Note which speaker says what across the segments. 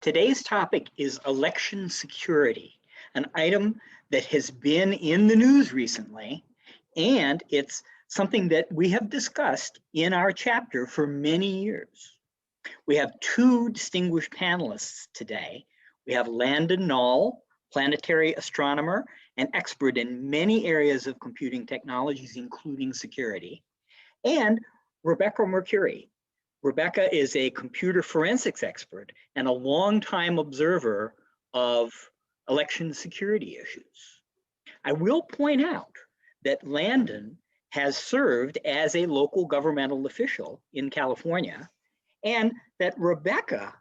Speaker 1: Today's topic is election security, an item that has been in the news recently, and it's something that we have discussed in our chapter for many years. We have two distinguished panelists today. We have Landon Nall, planetary astronomer and expert in many areas of computing technologies, including security, and Rebecca Mercuri. Rebecca is a computer forensics expert and a longtime observer of election security issues. I will point out that Landon has served as a local governmental official in California, and that Rebecca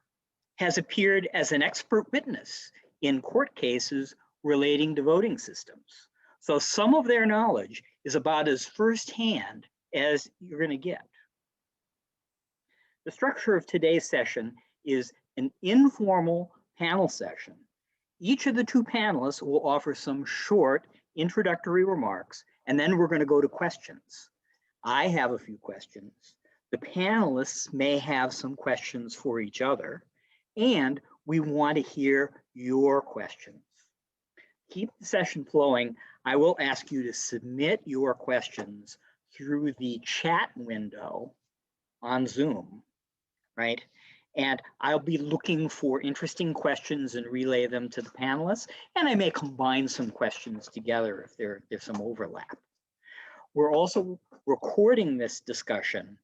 Speaker 1: has appeared as an expert witness in court cases relating to voting systems. So some of their knowledge is about as firsthand as you're going to get. The structure of today's session is an informal panel session. Each of the two panelists will offer some short introductory remarks, and then we're going to go to questions. I have a few questions. The panelists may have some questions for each other, and we want to hear your questions. Keep the session flowing. I will ask you to submit your questions through the chat window on Zoom, right? And I'll be looking for interesting questions and relay them to the panelists, and I may combine some questions together if there's some overlap. We're also recording this discussion,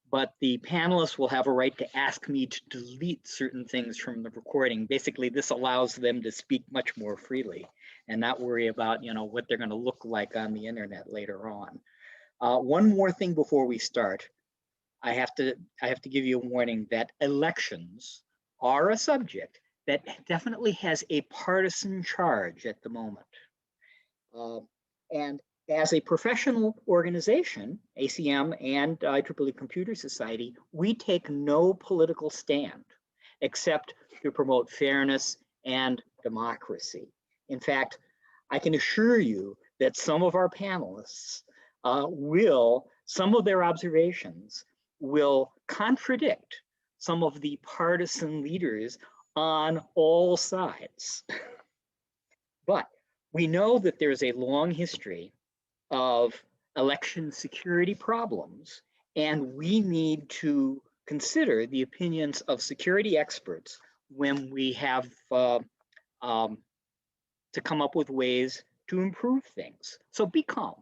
Speaker 1: but the panelists will have a right to ask me to delete certain things from the recording. Basically, this allows them to speak much more freely and not worry about, what they're going to look like on the internet later on. One more thing before we start. I have to give you a warning that elections are a subject that definitely has a partisan charge at the moment. And as a professional organization, ACM and IEEE Computer Society, we take no political stand except to promote fairness and democracy. In fact, I can assure you that some of our panelists some of their observations will contradict some of the partisan leaders on all sides. But we know that there's a long history of election security problems, and we need to consider the opinions of security experts when we have to come up with ways to improve things. So be calm,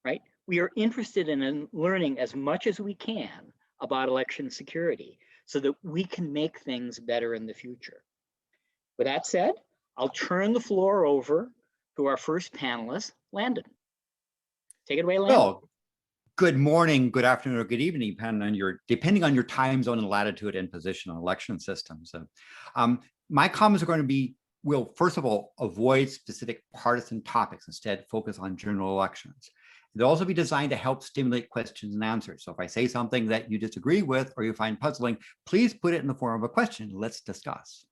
Speaker 1: right? We are interested in learning as much as we can about election security so that we can make things better in the future. With that said, I'll turn the floor over to our first panelist, Landon. Take it away, Landon.
Speaker 2: Well, good morning, good afternoon, or good evening, depending on your time zone and latitude and position on election systems. My comments are going to be, we'll first of all avoid specific partisan topics, instead focus on general elections. They'll also be designed to help stimulate questions and answers. So if I say something that you disagree with or you find puzzling, please put it in the form of a question. Let's discuss.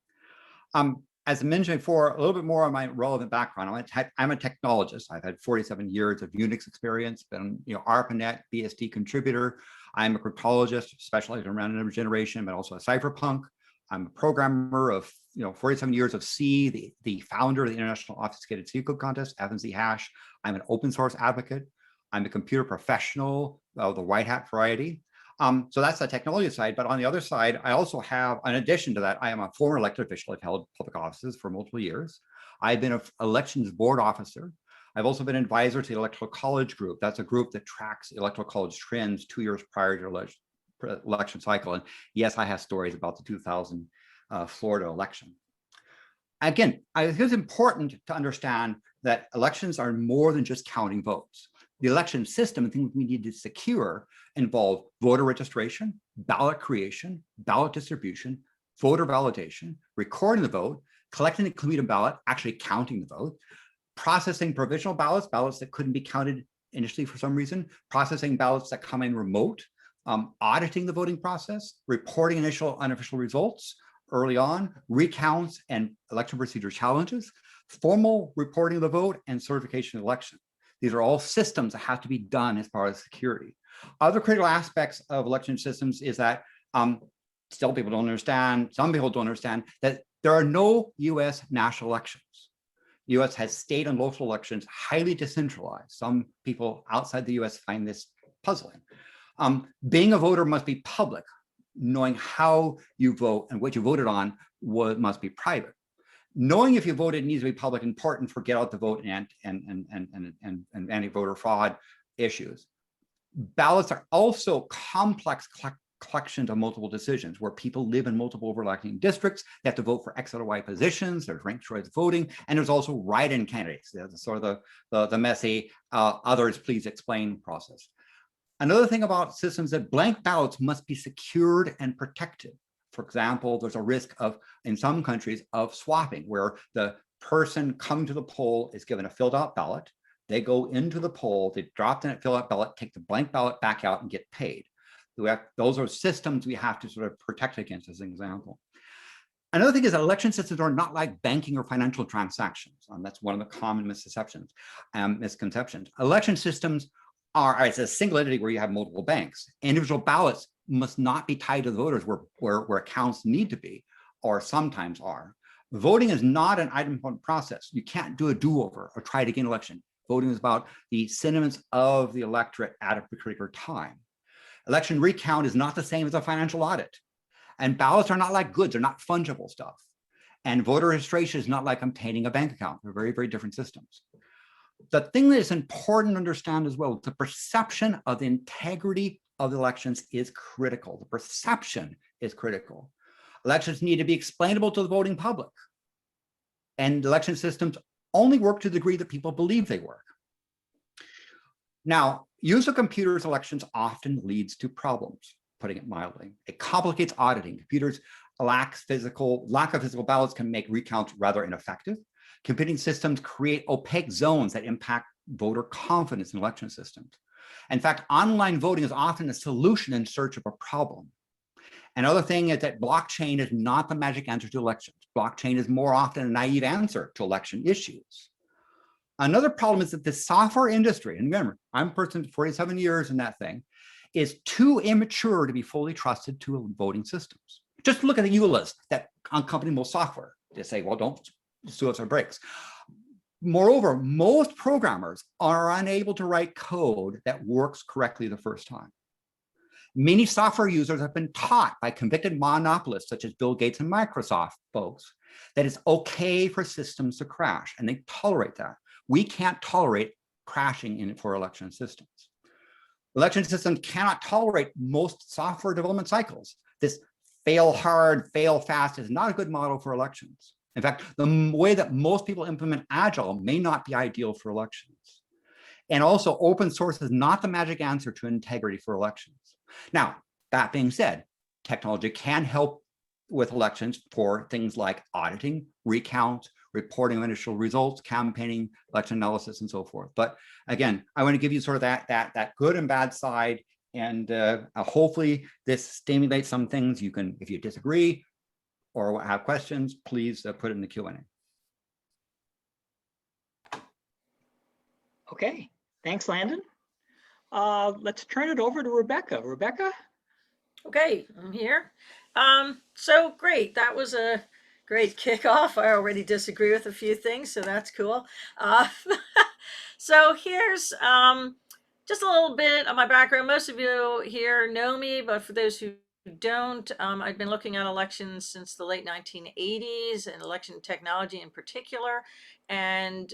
Speaker 2: As I mentioned before, a little bit more on my relevant background. I'm a technologist. I've had 47 years of Unix experience, been ARPANET, BSD contributor. I'm a cryptologist specialized in random number generation, but also a cypherpunk. I'm a programmer of 47 years of C, the founder of the International Obfuscated C Code Contest, FNC Hash. I'm an open source advocate. I'm a computer professional of the white hat variety. So that's the technology side. But on the other side, I also have, in addition to that, I am a former elected official. I've held public offices for multiple years. I've been an elections board officer. I've also been an advisor to the Electoral College Group. That's a group that tracks electoral college trends 2 years prior to the election cycle. And yes, I have stories about the 2000 Florida election. Again, I think it's important to understand that elections are more than just counting votes. The election system and things we need to secure involve voter registration, ballot creation, ballot distribution, voter validation, recording the vote, collecting the completed ballot, actually counting the vote, processing provisional ballots, ballots that couldn't be counted initially for some reason, processing ballots that come in remote, auditing the voting process, reporting initial unofficial results early on, recounts and election procedure challenges, formal reporting of the vote, and certification of the election. These are all systems that have to be done as part of security. Other critical aspects of election systems is that still people don't understand, some people don't understand that There are no US national elections. The US has state and local elections, highly decentralized. Some people outside the US find this puzzling. Being a voter must be public. Knowing how you vote and what you voted on must be private. Knowing if you voted needs to be public, important for get out the vote and anti-voter fraud issues. Ballots are also complex collections of multiple decisions where people live in multiple overlapping districts. They have to vote for X or Y positions. There's ranked choice voting, and there's also write-in candidates. That's sort of the messy others please explain process. Another thing about systems that blank ballots must be secured and protected. For example, there's a risk of, in some countries, of swapping, where the person coming to the poll is given a filled out ballot. They go into the poll, they drop in a filled out ballot, take the blank ballot back out and get paid. Those are systems we have to sort of protect against as an example. Another thing is that election systems are not like banking or financial transactions. That's one of the common misconceptions. Election systems it's a single entity where you have multiple banks. Individual ballots must not be tied to the voters where accounts need to be, or sometimes are. Voting is not an item-point process. You can't do a do-over or try to gain election. Voting is about the sentiments of the electorate at a particular time. Election recount is not the same as a financial audit. And ballots are not like goods, they're not fungible stuff. And voter registration is not like obtaining a bank account. They're very, very different systems. The thing that is important to understand as well, the perception of the integrity of the elections is critical. The perception is critical. Elections need to be explainable to the voting public. And election systems only work to the degree that people believe they work. Now, use of computers elections often leads to problems, putting it mildly. It complicates auditing. Computers lack of physical ballots can make recounts rather ineffective. Computing systems create opaque zones that impact voter confidence in election systems. In fact, online voting is often a solution in search of a problem. Another thing is that blockchain is not the magic answer to elections. Blockchain is more often a naive answer to election issues. Another problem is that the software industry, and remember, I'm a person 47 years in that thing, is too immature to be fully trusted to voting systems. Just look at the EULAs that accompany most software. They say, well, don't sue us or breaks. Moreover, most programmers are unable to write code that works correctly the first time. Many software users have been taught by convicted monopolists such as Bill Gates and Microsoft folks that it's okay for systems to crash, and they tolerate that. We can't tolerate crashing for election systems. Election systems cannot tolerate most software development cycles. This fail hard, fail fast is not a good model for elections. In fact, the way that most people implement Agile may not be ideal for elections. And also, open source is not the magic answer to integrity for elections. Now, that being said, technology can help with elections for things like auditing, recount, reporting of initial results, campaigning, election analysis, and so forth. But again, I want to give you sort of that good and bad side, and hopefully this stimulates some things. You can, if you disagree or have questions, please put it in the Q&A.
Speaker 1: Okay, thanks, Landon. Let's turn it over to Rebecca. Rebecca?
Speaker 3: Okay, I'm here. So great. That was a great kickoff. I already disagree with a few things, so that's cool. So here's just a little bit of my background. Most of you here know me, but for those who don't, I've been looking at elections since the late 1980s and election technology in particular. And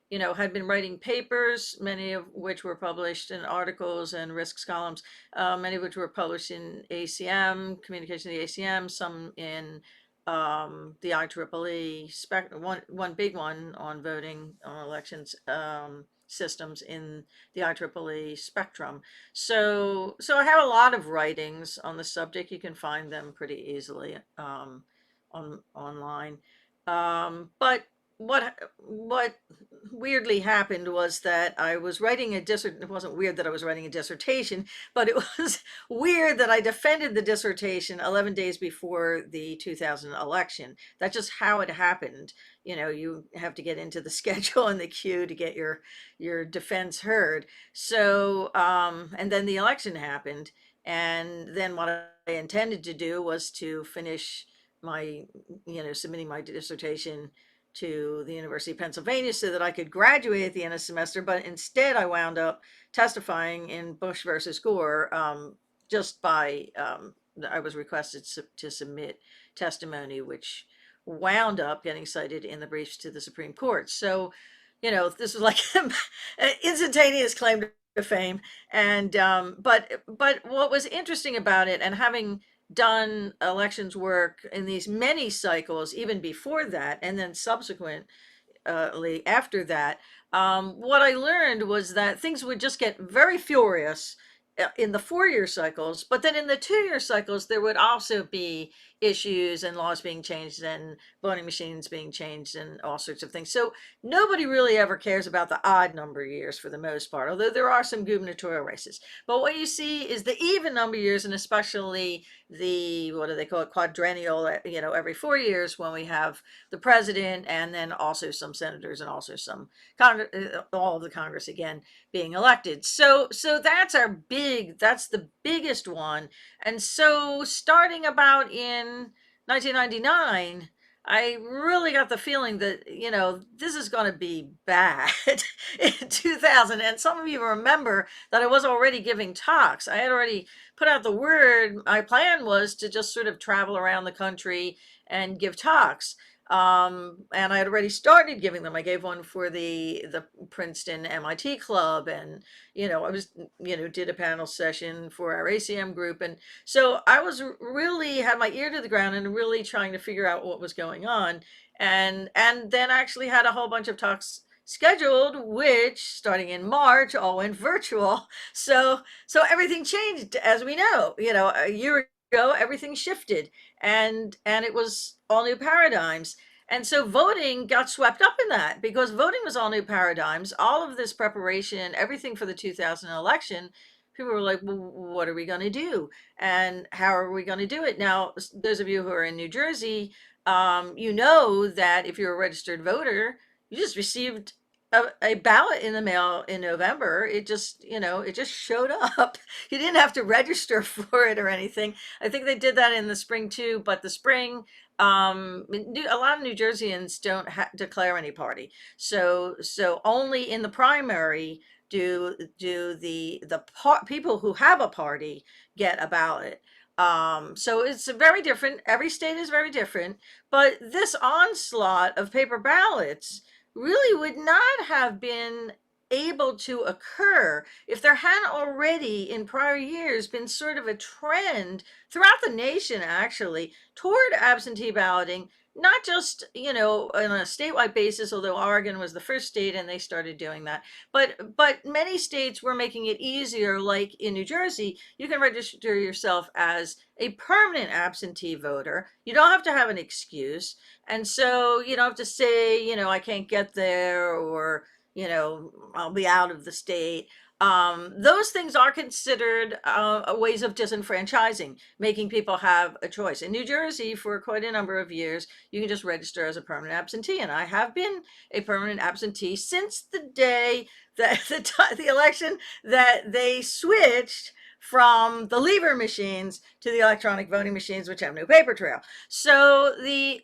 Speaker 3: you know, had been writing papers, many of which were published in articles and risks columns, many of which were published in ACM, Communication of the ACM, some in the IEEE, one big one on voting on elections systems in the IEEE spectrum. So I have a lot of writings on the subject. You can find them pretty easily online. But what weirdly happened was that I was writing a dissertation. It wasn't weird that I was writing a dissertation, but it was weird that I defended the dissertation 11 days before the 2000 election. That's just how it happened. You know, you have to get into the schedule and the queue to get your defense heard. So, and then the election happened. And then what I intended to do was to finish submitting my dissertation to the University of Pennsylvania so that I could graduate at the end of the semester. But instead, I wound up testifying in Bush versus Gore, just by I was requested to submit testimony, which wound up getting cited in the briefs to the Supreme Court. So, this was like an instantaneous claim to fame. And but what was interesting about it, and having done elections work in these many cycles, even before that, and then subsequently after that, what I learned was that things would just get very furious in the 4-year cycles, but then in the 2-year cycles, there would also be issues and laws being changed and voting machines being changed and all sorts of things. So nobody really ever cares about the odd number years for the most part, although there are some gubernatorial races. But what you see is the even number years, and especially the, what do they call it, quadrennial, every 4 years, when we have the president and then also some senators and also some Congress, all of the Congress again being elected. So that's that's the biggest one. And so starting about in 1999, I really got the feeling that, this is going to be bad in 2000. And some of you remember that I was already giving talks. I had already put out the word. My plan was to just sort of travel around the country and give talks. And I had already started giving them. I gave one for the Princeton MIT Club, and I was did a panel session for our ACM group, and so I was really had my ear to the ground and really trying to figure out what was going on, and then actually had a whole bunch of talks scheduled, which starting in March all went virtual. So everything changed, as we know. A year ago everything shifted, and it was all new paradigms. And so voting got swept up in that, because voting was all new paradigms, all of this preparation, everything for the 2000 election. People were like, well, what are we going to do, and how are we going to do it? Now, those of you who are in New Jersey, that if you're a registered voter, you just received a ballot in the mail in November. It just showed up. You didn't have to register for it or anything. I think they did that in the spring too, but the spring, a lot of New Jerseyans don't declare any party. So only in the primary do the people who have a party get a ballot. So it's very different. Every state is very different, but this onslaught of paper ballots really would not have been able to occur if there hadn't already in prior years been sort of a trend throughout the nation, actually, toward absentee balloting, not just, on a statewide basis, although Oregon was the first state and they started doing that. But many states were making it easier, like in New Jersey, you can register yourself as a permanent absentee voter. You don't have to have an excuse. And so you don't have to say, I can't get there, or, I'll be out of the state. Those things are considered ways of disenfranchising, making people have a choice. In New Jersey, for quite a number of years, you can just register as a permanent absentee, and I have been a permanent absentee since the day that the election that they switched from the lever machines to the electronic voting machines, which have no paper trail. So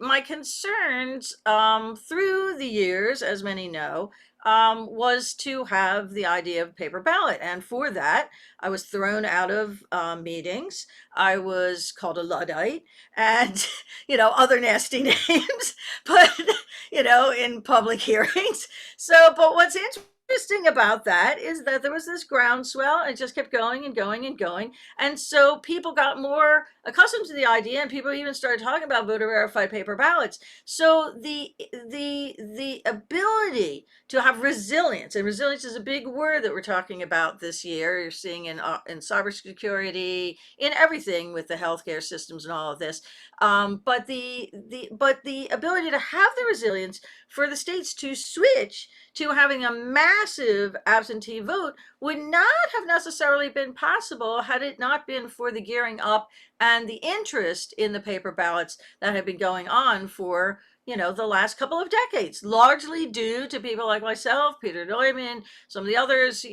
Speaker 3: my concerns through the years, as many know, was to have the idea of paper ballot. And for that, I was thrown out of meetings. I was called a Luddite and, other nasty names, but, in public hearings. So, but what's interesting about that is that there was this groundswell, and it just kept going and going and going. And so people got more accustomed to the idea, and people even started talking about voter verified paper ballots. So the ability to have resilience, and resilience is a big word that we're talking about this year. You're seeing in cybersecurity, in everything with the healthcare systems and all of this. But the ability to have the resilience for the states to switch to having a massive absentee vote would not have necessarily been possible had it not been for the gearing up and the interest in the paper ballots that had been going on for the last couple of decades, largely due to people like myself, Peter Neumann, some of the others,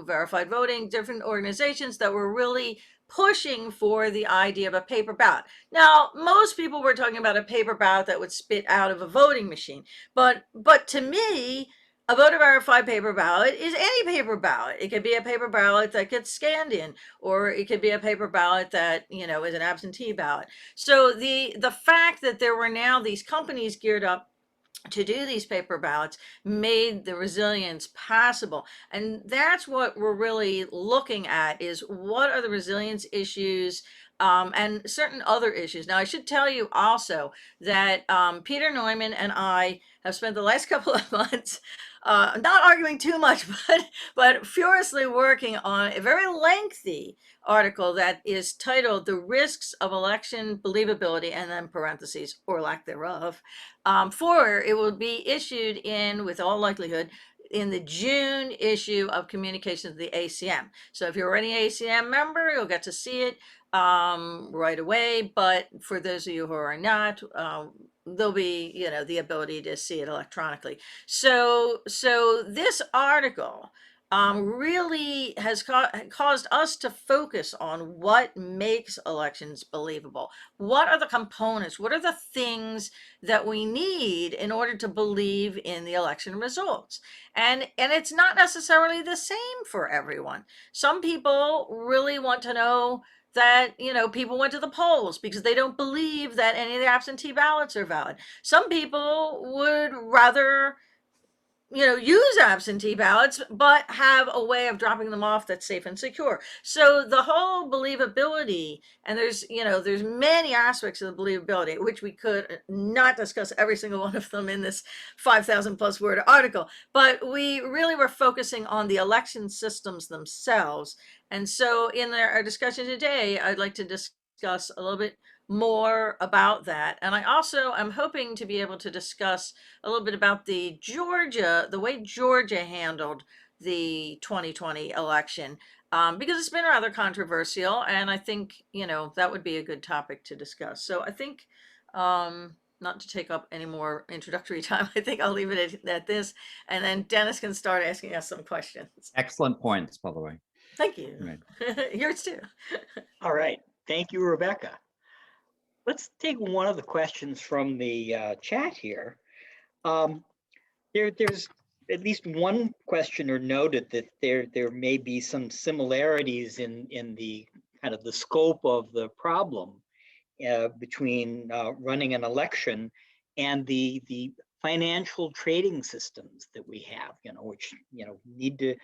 Speaker 3: verified voting, different organizations that were really pushing for the idea of a paper ballot. Now, most people were talking about a paper ballot that would spit out of a voting machine, but to me, a voter verified paper ballot is any paper ballot. It could be a paper ballot that gets scanned in, or it could be a paper ballot that, you know, is an absentee ballot. So the fact that there were now these companies geared up to do these paper ballots made the resilience possible. And that's what we're really looking at, is what are the resilience issues, and certain other issues. Now, I should tell you also that Peter Neumann and I have spent the last couple of months not arguing too much, but furiously working on a very lengthy article that is titled "The Risks of Election Believability," and then parentheses, or lack thereof. For it will be issued in, with all likelihood, in the June issue of Communications of the ACM. So if you're already an ACM member, you'll get to see it right away. But for those of you who are not, there'll be, you know, the ability to see it electronically. So this article really has caused us to focus on what makes elections believable. What are the components? What are the things that we need in order to believe in the election results? And it's not necessarily the same for everyone. Some people really want to know that, you know, people went to the polls because they don't believe that any of the absentee ballots are valid. Some people would rather, you know, use absentee ballots, but have a way of dropping them off that's safe and secure. So the whole believability, and there's, you know, there's many aspects of the believability, which we could not discuss every single one of them in this 5,000 plus word article, but we really were focusing on the election systems themselves. And so in our discussion today, I'd like to discuss a little bit more about that. And I also am hoping to be able to discuss a little bit about the way Georgia handled the 2020 election, because it's been rather controversial, and I think, you know, that would be a good topic to discuss. So I think, not to take up any more introductory time, I think I'll leave it at this, and then Dennis can start asking us some questions.
Speaker 2: Excellent points, by the way.
Speaker 3: Thank you.
Speaker 2: Right.
Speaker 3: Yours too.
Speaker 1: All right. Thank you, Rebecca. Let's take one of the questions from the chat here. There's at least one questioner noted that there may be some similarities in the kind of the scope of the problem between running an election and the financial trading systems that we have, you know, which, you know, need to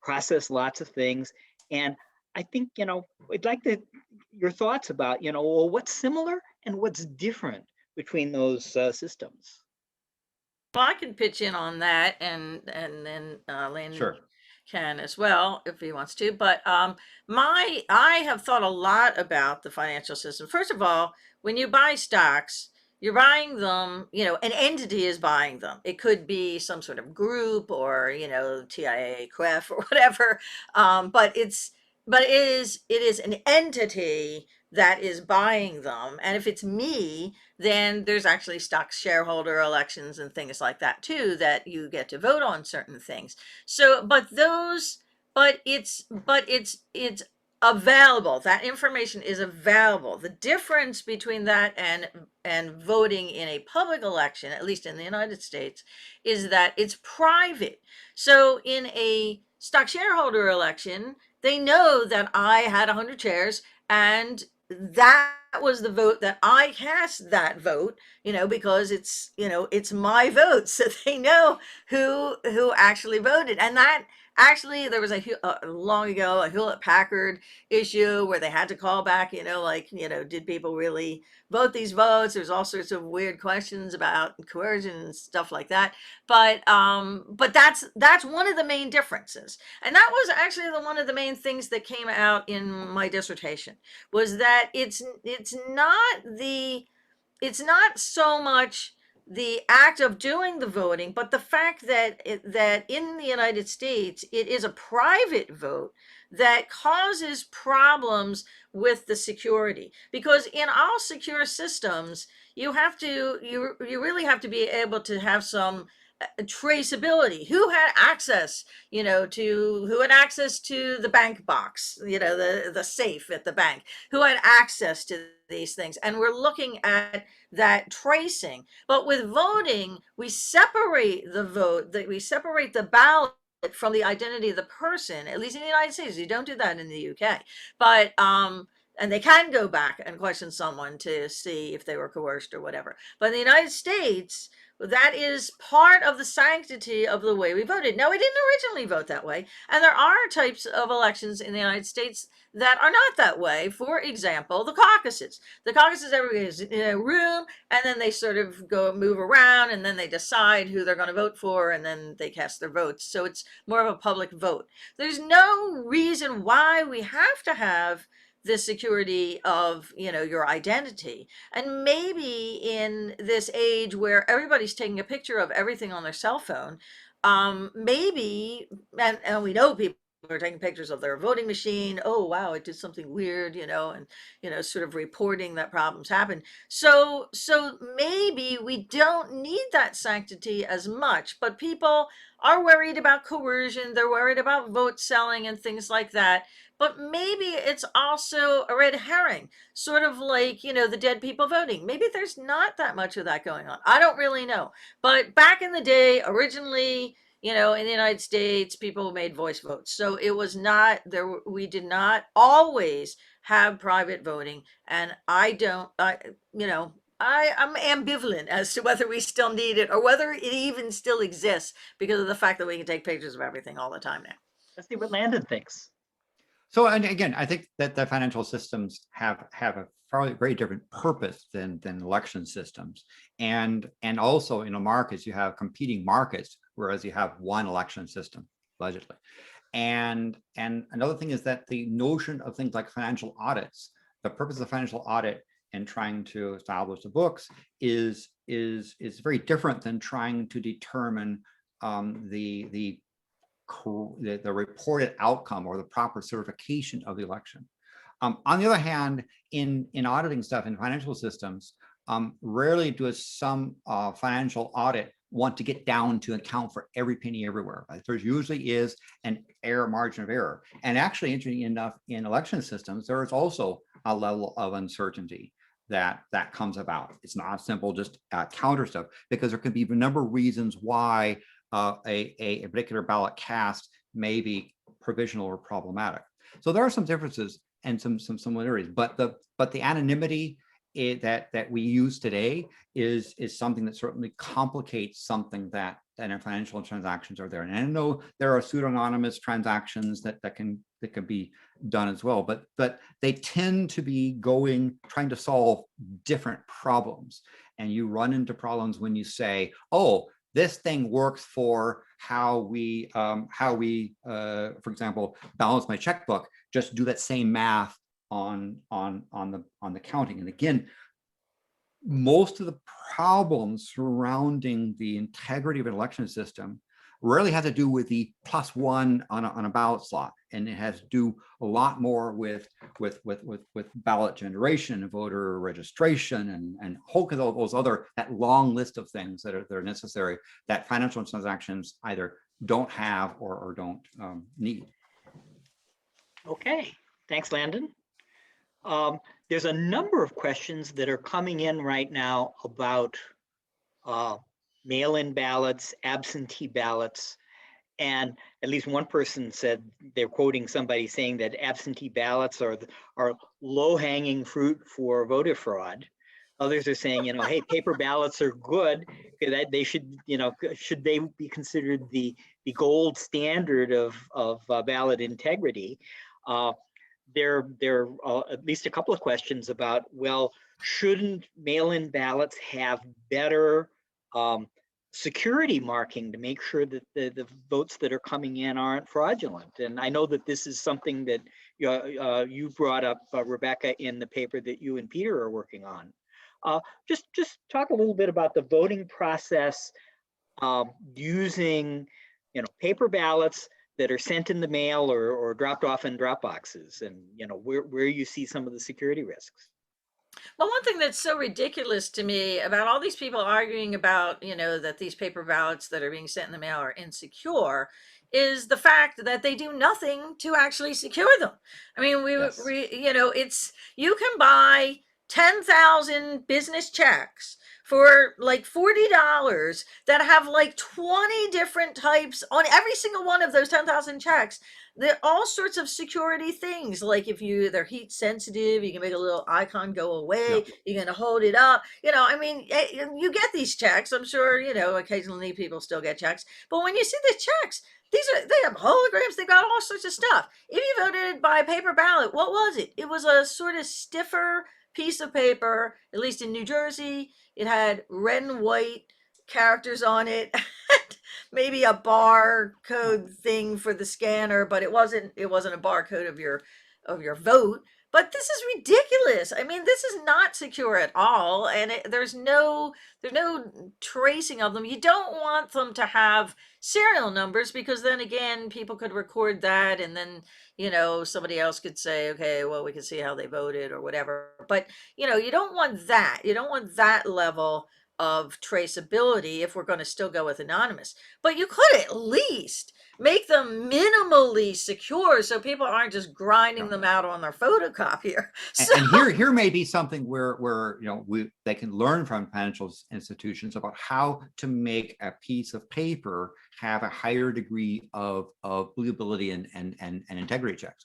Speaker 1: process lots of things. And I think, you know, I'd like your thoughts about, you know, well, what's similar and what's different between those systems.
Speaker 3: Well, I can pitch in on that, and then Landon
Speaker 2: Sure.
Speaker 3: can as well if he wants to. But I have thought a lot about the financial system. First of all, when you buy stocks, you're buying them, you know, an entity is buying them. It could be some sort of group, or, you know, TIA, QF, or whatever. But it is an entity that is buying them. And if it's me, then there's actually stock shareholder elections and things like that too, that you get to vote on certain things. So, but it's available. That information is available. The difference between that and voting in a public election, at least in the United States, is that it's private. So in a stock shareholder election, they know that I had 100 shares, and that was the vote that I cast that vote, you know, because it's, you know, it's my vote. So they know who actually voted. And that actually, there was long ago, a Hewlett Packard issue where they had to call back, you know, like, you know, did people really vote these votes? There's all sorts of weird questions about coercion and stuff like that. But that's one of the main differences. And that was actually one of the main things that came out in my dissertation, was that it's not so much the act of doing the voting, but the fact that that in the United States, it is a private vote that causes problems with the security. Because in all secure systems, you really have to be able to have some traceability, who had access, who had access to the bank box, the safe at the bank, who had access to these things. And we're looking at that tracing. But with voting, we separate we separate the ballot from the identity of the person, at least in the United States. You don't do that in the UK. But and they can go back and question someone to see if they were coerced or whatever. But in the United States, that is part of the sanctity of the way we voted. Now, we didn't originally vote that way, and there are types of elections in the United States that are not that way. For example, the caucuses. The caucuses, everybody is in a room, and then they sort of move around, and then they decide who they're going to vote for, and then they cast their votes. So it's more of a public vote. There's no reason why we have to have the security of your identity. And maybe in this age where everybody's taking a picture of everything on their cell phone, maybe, and we know people are taking pictures of their voting machine. Oh, wow, it did something weird, and sort of reporting that problems happen. So maybe we don't need that sanctity as much, but people are worried about coercion. They're worried about vote selling and things like that. But maybe it's also a red herring, sort of like, the dead people voting. Maybe there's not that much of that going on. I don't really know. But back in the day, originally, in the United States, people made voice votes. So it was not there. We did not always have private voting. And I'm ambivalent as to whether we still need it or whether it even still exists because of the fact that we can take pictures of everything all the time now.
Speaker 1: Let's see what Landon thinks.
Speaker 2: So, and again, I think that the financial systems have a very different purpose than election systems, and also in the markets you have competing markets, whereas you have one election system allegedly. And another thing is that the notion of things like financial audits, the purpose of the financial audit and trying to establish the books is very different than trying to determine the reported outcome or the proper certification of the election. On the other hand, in auditing stuff in financial systems, rarely does some financial audit want to get down to account for every penny everywhere. There usually is an margin of error. And actually, interestingly enough, in election systems, there is also a level of uncertainty that comes about. It's not simple just counter stuff, because there could be a number of reasons why a particular ballot cast may be provisional or problematic. So there are some differences and some similarities, but the anonymity that we use today is something that certainly complicates something that in financial transactions are there. And I know there are pseudonymous transactions that can be done as well, but they tend to be trying to solve different problems. And you run into problems when you say, oh, this thing works for how we, for example, balance my checkbook. Just do that same math on the counting. And again, most of the problems surrounding the integrity of an election system rarely has to do with the +1 on a ballot slot, and it has to do a lot more with ballot generation and voter registration and whole of those other, that long list of things that are necessary that financial transactions either don't have or don't need.
Speaker 1: Okay, thanks, Landon. There's a number of questions that are coming in right now about mail-in ballots, absentee ballots, and at least one person said, they're quoting somebody saying that absentee ballots are low-hanging fruit for voter fraud. Others are saying, hey, paper ballots are good. They should, should they be considered the gold standard of ballot integrity? There are at least a couple of questions about, well, shouldn't mail-in ballots have better security marking to make sure that the votes that are coming in aren't fraudulent? And I know that this is something that you brought up, Rebecca, in the paper that you and Peter are working on. Just talk a little bit about the voting process using paper ballots that are sent in the mail or dropped off in drop boxes, and where you see some of the security risks.
Speaker 3: Well, one thing that's so ridiculous to me about all these people arguing about, that these paper ballots that are being sent in the mail are insecure is the fact that they do nothing to actually secure them. I mean,
Speaker 2: Yes.
Speaker 3: it's, you can buy 10,000 business checks for like $40 that have like 20 different types on every single one of those 10,000 checks. There are all sorts of security things, like if they're heat sensitive, you can make a little icon go
Speaker 2: Yeah.
Speaker 3: away, you're going to hold it up, I mean, you get these checks, I'm sure, occasionally people still get checks, but when you see the checks, they have holograms, they got all sorts of stuff. If you voted by paper ballot, what was it? It was a sort of stiffer piece of paper, at least in New Jersey. It had red and white characters on it. Maybe a barcode thing for the scanner, but it wasn't a barcode of your vote. But this is ridiculous. I mean, this is not secure at all, and there's no tracing of them. You don't want them to have serial numbers, because then again, people could record that, and then somebody else could say, okay, well, we can see how they voted or whatever. But you don't want that. You don't want that level of traceability if we're going to still go with anonymous. But you could at least make them minimally secure so people aren't just grinding them out on their photocopier. So
Speaker 2: And here may be something where they can learn from financial institutions about how to make a piece of paper have a higher degree of believability and integrity checks.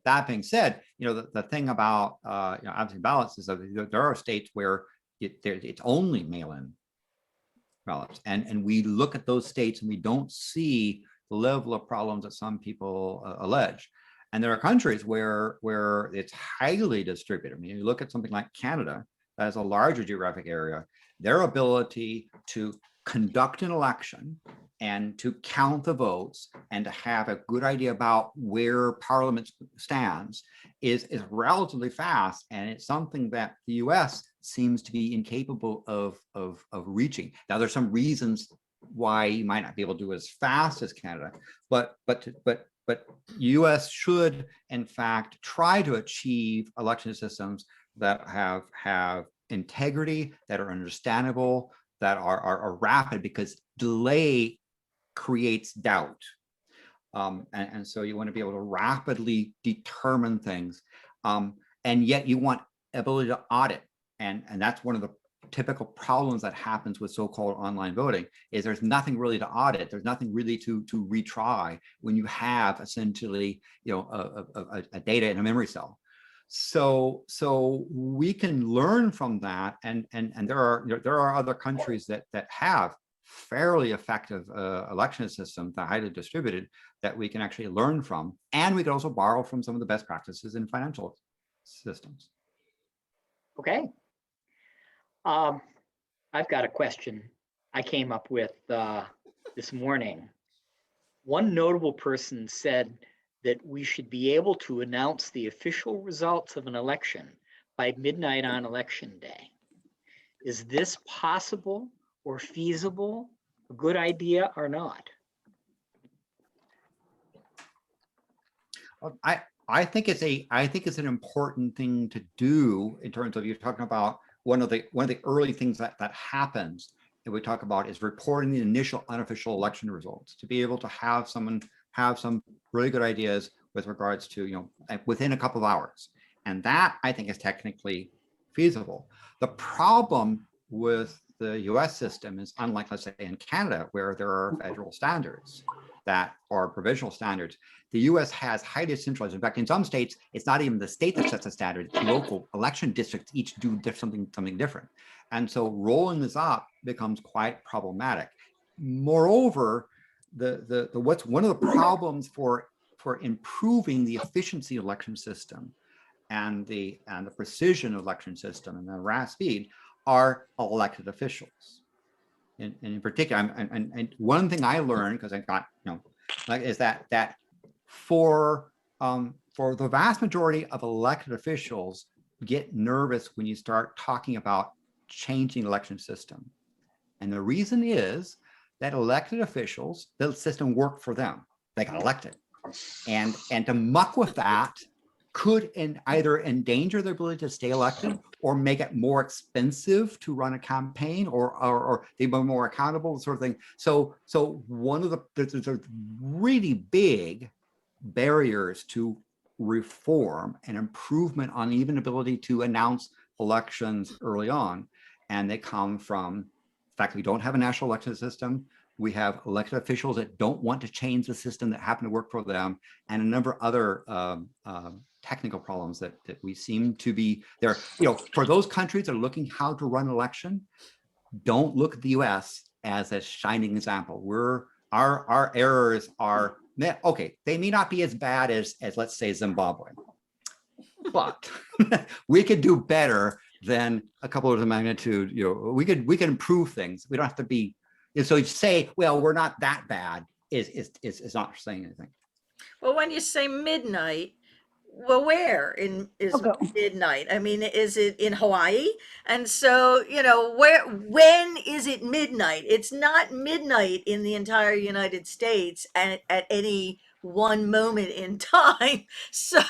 Speaker 2: That being said, the thing about obviously ballots is that there are states where it's only mail-in ballots, and we look at those states and we don't see the level of problems that some people allege. And there are countries where it's highly distributed. I mean, you look at something like Canada, that has a larger geographic area, their ability to conduct an election and to count the votes and to have a good idea about where Parliament stands is relatively fast. And it's something that the US seems to be incapable of reaching. Now, there's some reasons why you might not be able to do it as fast as Canada, but US should, in fact, try to achieve election systems that have integrity, that are understandable, that are rapid, because delay creates doubt. And so you want to be able to rapidly determine things. And yet you want ability to audit. And that's one of the typical problems that happens with so-called online voting, is there's nothing really to audit. There's nothing really to retry when you have essentially a data in a memory cell. So we can learn from that, and there are other countries that have fairly effective election systems that are highly distributed that we can actually learn from, and we can also borrow from some of the best practices in financial systems.
Speaker 1: Okay. I've got a question I came up with this morning. One notable person said that we should be able to announce the official results of an election by midnight on election day. Is this possible or feasible, a good idea or not?
Speaker 2: Well, I think it's an important thing to do in terms of, you're talking about one of the early things that happens that we talk about is reporting the initial unofficial election results, to be able to have someone have some really good ideas with regards to, within a couple of hours. And that, I think, is technically feasible. The problem with the US system is, unlike, let's say, in Canada, where there are federal standards that are provincial standards, the US has highly centralized. In fact, in some states, it's not even the state that sets the standard, it's local election districts each do something different. And so rolling this up becomes quite problematic. Moreover, what's one of the problems for improving the efficiency of election system and the precision of election system and the RAS speed are elected officials. In particular, and one thing I learned, because I got, is that for the vast majority of elected officials get nervous when you start talking about changing election system. And the reason is that elected officials, the system worked for them. They got elected. And to muck with that could either endanger their ability to stay elected or make it more expensive to run a campaign, or they be more accountable, sort of thing. So one of there's really big barriers to reform and improvement on even ability to announce elections early on. And they come from the fact that we don't have a national election system. We have elected officials that don't want to change the system that happen to work for them, and a number of other technical problems that we seem to be there. For those countries that are looking how to run an election, don't look at the US as a shining example. Our errors are, okay, they may not be as bad as let's say Zimbabwe, but we could do better than a couple of the magnitude. We could improve things. We don't have to be, so you say, well, we're not that bad is not saying anything.
Speaker 3: Well, when you say midnight, well, where is midnight? I mean, is it in Hawaii? And so, when is it midnight? It's not midnight in the entire United States at any one moment in time. So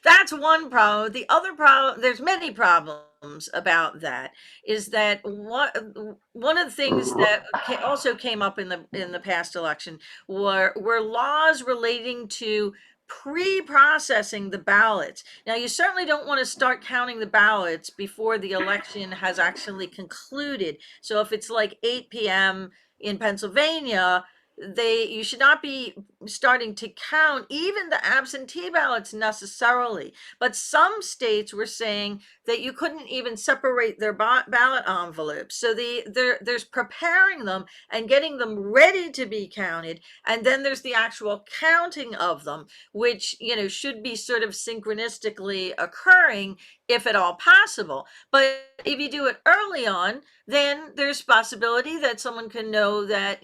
Speaker 3: that's one problem. The other problem, there's many problems about that, is that one of the things that also came up in the past election were laws relating to pre-processing the ballots. Now, you certainly don't want to start counting the ballots before the election has actually concluded. So if it's like 8 p.m. in Pennsylvania, you should not be starting to count even the absentee ballots necessarily. But some states were saying that you couldn't even separate their ballot envelopes. So there's preparing them and getting them ready to be counted, and then there's the actual counting of them, which should be sort of synchronistically occurring if at all possible. But if you do it early on, then there's possibility that someone can know that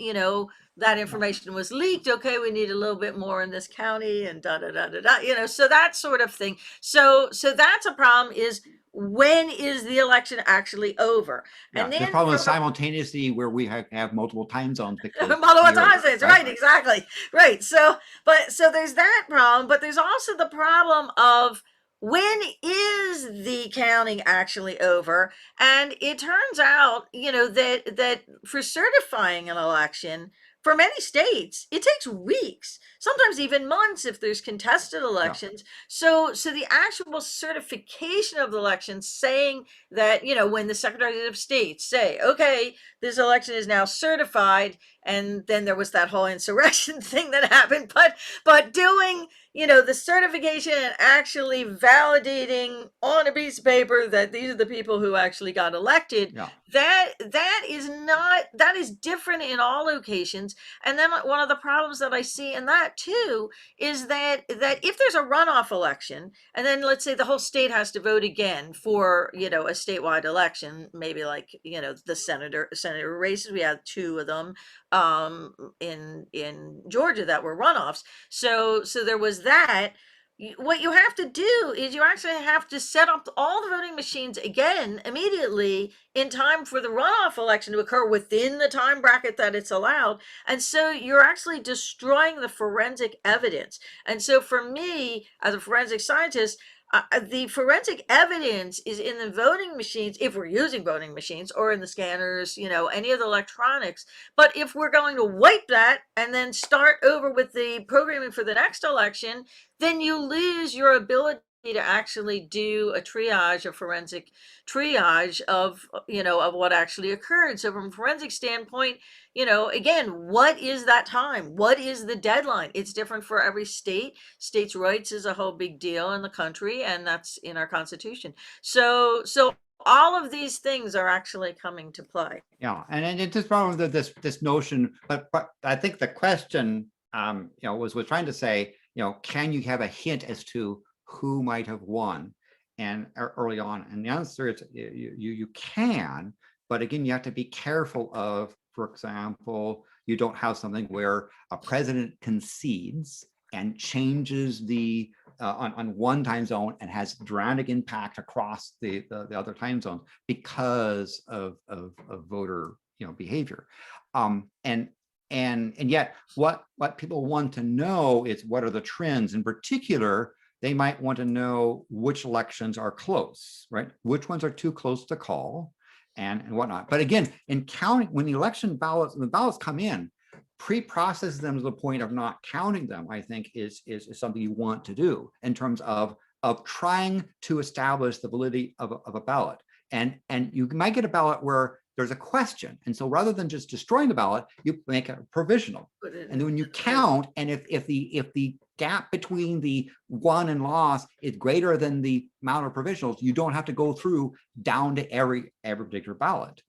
Speaker 3: that information was leaked. Okay, we need a little bit more in this county, and da da da da da. So that sort of thing. So that's a problem. Is when is the election actually over?
Speaker 2: Yeah, and then the problem is simultaneously where we have multiple time zones.
Speaker 3: Multiple time zones, right? Exactly, right. So there's that problem, but there's also the problem of when is the counting actually over? And it turns out, that for certifying an election, for many states, it takes weeks, sometimes even months if there's contested elections. Yeah. So the actual certification of the election, saying that, when the Secretary of State say, okay, this election is now certified, and then there was that whole insurrection thing that happened, but doing, the certification and actually validating on a piece of paper that these are the people who actually got elected, that is different in all locations. And then one of the problems that I see in that too is that if there's a runoff election, and then let's say the whole state has to vote again for a statewide election, maybe like the senator races, we had 2 of them in Georgia that were runoffs. So there was that. What you have to do is you actually have to set up all the voting machines again immediately in time for the runoff election to occur within the time bracket that it's allowed. And so you're actually destroying the forensic evidence. And so for me, as a forensic scientist, the forensic evidence is in the voting machines, if we're using voting machines, or in the scanners, any of the electronics. But if we're going to wipe that and then start over with the programming for the next election, then you lose your ability to actually do a forensic triage of what actually occurred. So from a forensic standpoint, again, what is that time? What is the deadline? It's different for every state. States' rights is a whole big deal in the country, and that's in our Constitution. So all of these things are actually coming to play.
Speaker 2: Yeah, and it's just problem with this notion, but I think the question was trying to say, can you have a hint as to who might have won and early on? And the answer is you can, but again, you have to be careful of, for example, you don't have something where a president concedes and changes the on one time zone and has dramatic impact across the other time zones because of voter behavior. And yet what people want to know is what are the trends. In particular, they might want to know which elections are close, right? Which ones are too close to call and whatnot. But again, in counting, when the ballots come in, pre-process them to the point of not counting them, I think is something you want to do in terms of trying to establish the validity of a ballot. And you might get a ballot where there's a question. And so rather than just destroying the ballot, you make a provisional. And then when you count, and if the gap between the won and lost is greater than the amount of provisionals, you don't have to go through down to every particular ballot.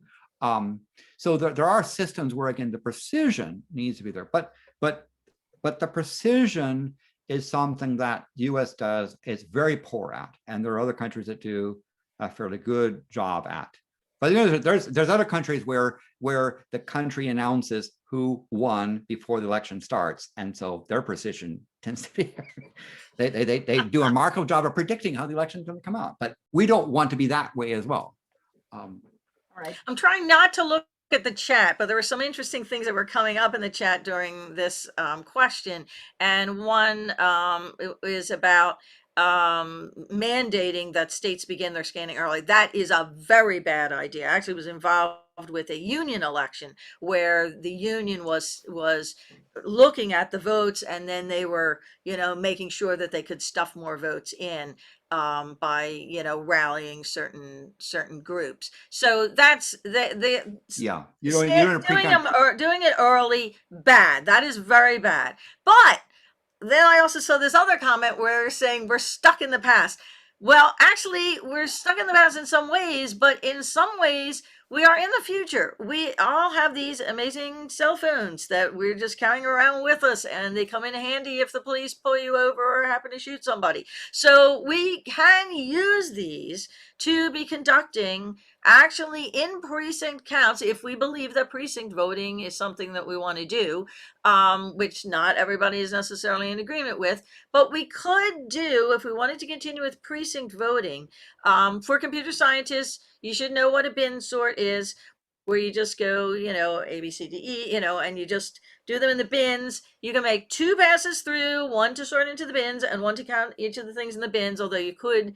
Speaker 2: So there are systems where, again, the precision needs to be there, but the precision is something that the US does is very poor at, and there are other countries that do a fairly good job at. But there's other countries where the country announces who won before the election starts, and so their precision tends to be they do a remarkable job of predicting how the election is going to come out. But we don't want to be that way as well.
Speaker 1: All right.
Speaker 3: I'm trying not to look at the chat, but there were some interesting things that were coming up in the chat during this question, and one is about mandating that states begin their scanning early. That is a very bad idea. I actually was involved with a union election where the union was looking at the votes, and then they were, making sure that they could stuff more votes in by, rallying certain groups. So that's
Speaker 2: Yeah,
Speaker 3: doing it early, bad. That is very bad. But then I also saw this other comment where they're saying we're stuck in the past. Well, actually, we're stuck in the past in some ways, but in some ways, we are in the future. We all have these amazing cell phones that we're just carrying around with us, and they come in handy if the police pull you over or happen to shoot somebody. So we can use these to be conducting actually in precinct counts if we believe that precinct voting is something that we want to do, which not everybody is necessarily in agreement with. But we could do, if we wanted to continue with precinct voting, for computer scientists, you should know what a bin sort is, where you just go, A, B, C, D, E, and you just do them in the bins. You can make 2 passes through, one to sort into the bins and one to count each of the things in the bins, although you could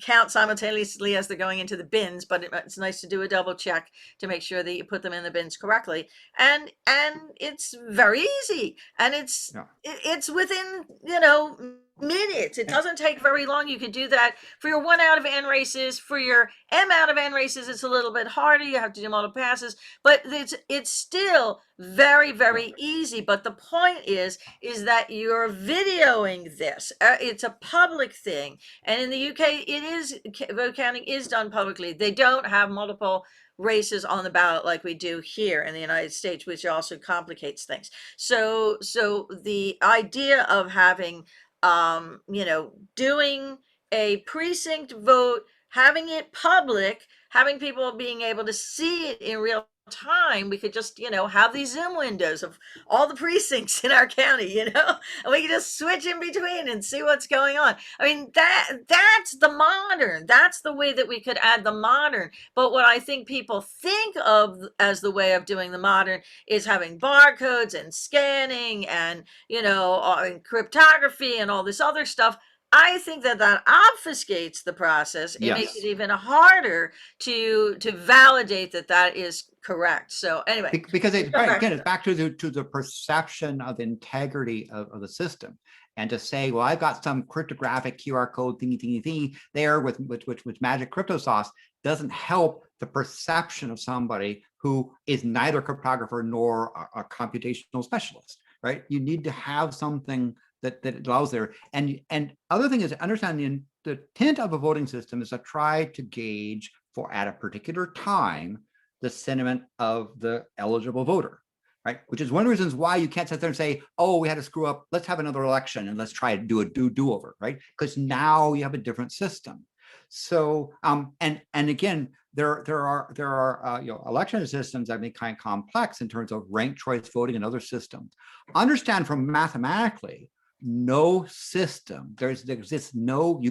Speaker 3: count simultaneously as they're going into the bins, but it's nice to do a double check to make sure that you put them in the bins correctly. And it's very easy, and it's within, minutes. It doesn't take very long. You can do that for your 1 out of n races. For your m out of n races, it's a little bit harder. You have to do multiple passes, but it's still very, very easy. But the point is that you're videoing this. It's a public thing, and in the UK, vote counting is done publicly. They don't have multiple races on the ballot like we do here in the United States, which also complicates things. So the idea of having doing a precinct vote, having it public, having people being able to see it in real time, we could just have these Zoom windows of all the precincts in our county, and we can just switch in between and see what's going on. I mean, that's the modern. That's the way that we could add the modern. But what I think people think of as the way of doing the modern is having barcodes and scanning and and cryptography and all this other stuff. I think that obfuscates the process. It makes it even harder to validate that is correct. So anyway,
Speaker 2: because it's back to the perception of integrity of the system, and to say, well, I've got some cryptographic QR code thingy there with magic crypto sauce doesn't help the perception of somebody who is neither a cryptographer nor a computational specialist, right? You need to have something that allows there. And other thing is to understand the intent of a voting system is to try to gauge at a particular time the sentiment of the eligible voter, right? Which is one of the reasons why you can't sit there and say, oh, we had to screw up, let's have another election and let's try to do a do-over, right? Because now you have a different system. So and again, there are election systems that make kind of complex in terms of ranked choice voting and other systems. Understand from mathematically, no system, there exists no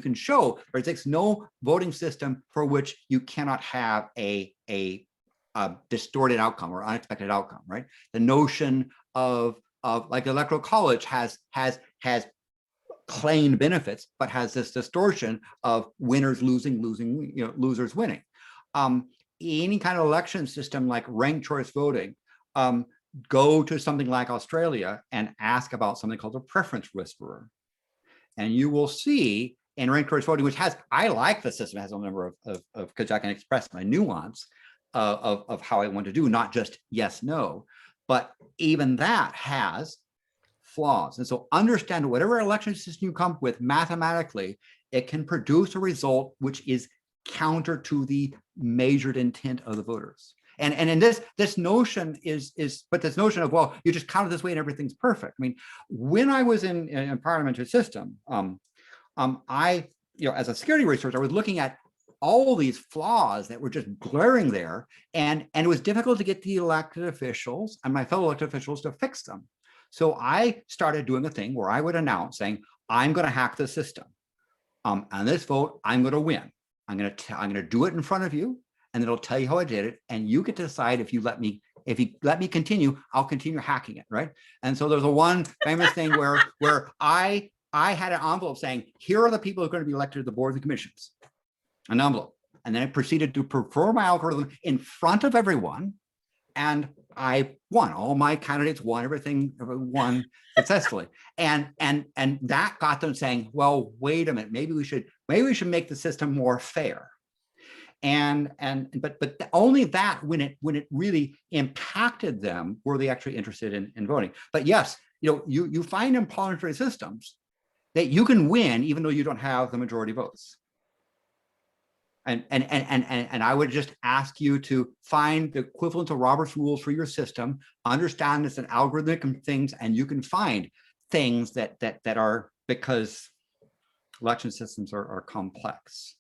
Speaker 2: voting system for which you cannot have a distorted outcome or unexpected outcome, right? The notion of like electoral college has claimed benefits, but has this distortion of winners losing, losers winning. Any kind of election system like ranked choice voting, go to something like Australia and ask about something called a preference whisperer. And you will see in ranked choice voting, which has, I like the system, it has a number of because I can express my nuance of how I want to do, not just yes, no, but even that has flaws. And so understand whatever election system you come up with mathematically, it can produce a result which is counter to the measured intent of the voters. And in this notion but this notion of, well, you just count it this way and everything's perfect. I mean, when I was in parliamentary system, I, as a security researcher, I was looking at all these flaws that were just glaring there, and it was difficult to get the elected officials and my fellow elected officials to fix them. So I started doing a thing where I would announce saying, I'm going to hack the system. On this vote, I'm going to win. I'm going to do it in front of you, and it'll tell you how I did it, and you get to decide if you let me continue, I'll continue hacking it, right? And so there's a one famous thing where I had an envelope saying, here are the people who are going to be elected to the boards and commissions, an envelope. And then I proceeded to perform my algorithm in front of everyone, and I won. All my candidates won, everything won successfully. And that got them saying, well, wait a minute, maybe we should make the system more fair. But only that when it really impacted them were they actually interested in voting. But yes, you find in parliamentary systems that you can win even though you don't have the majority votes. And I would just ask you to find the equivalent of Robert's rules for your system, understand it's an algorithmic things, and you can find things that are, because election systems are complex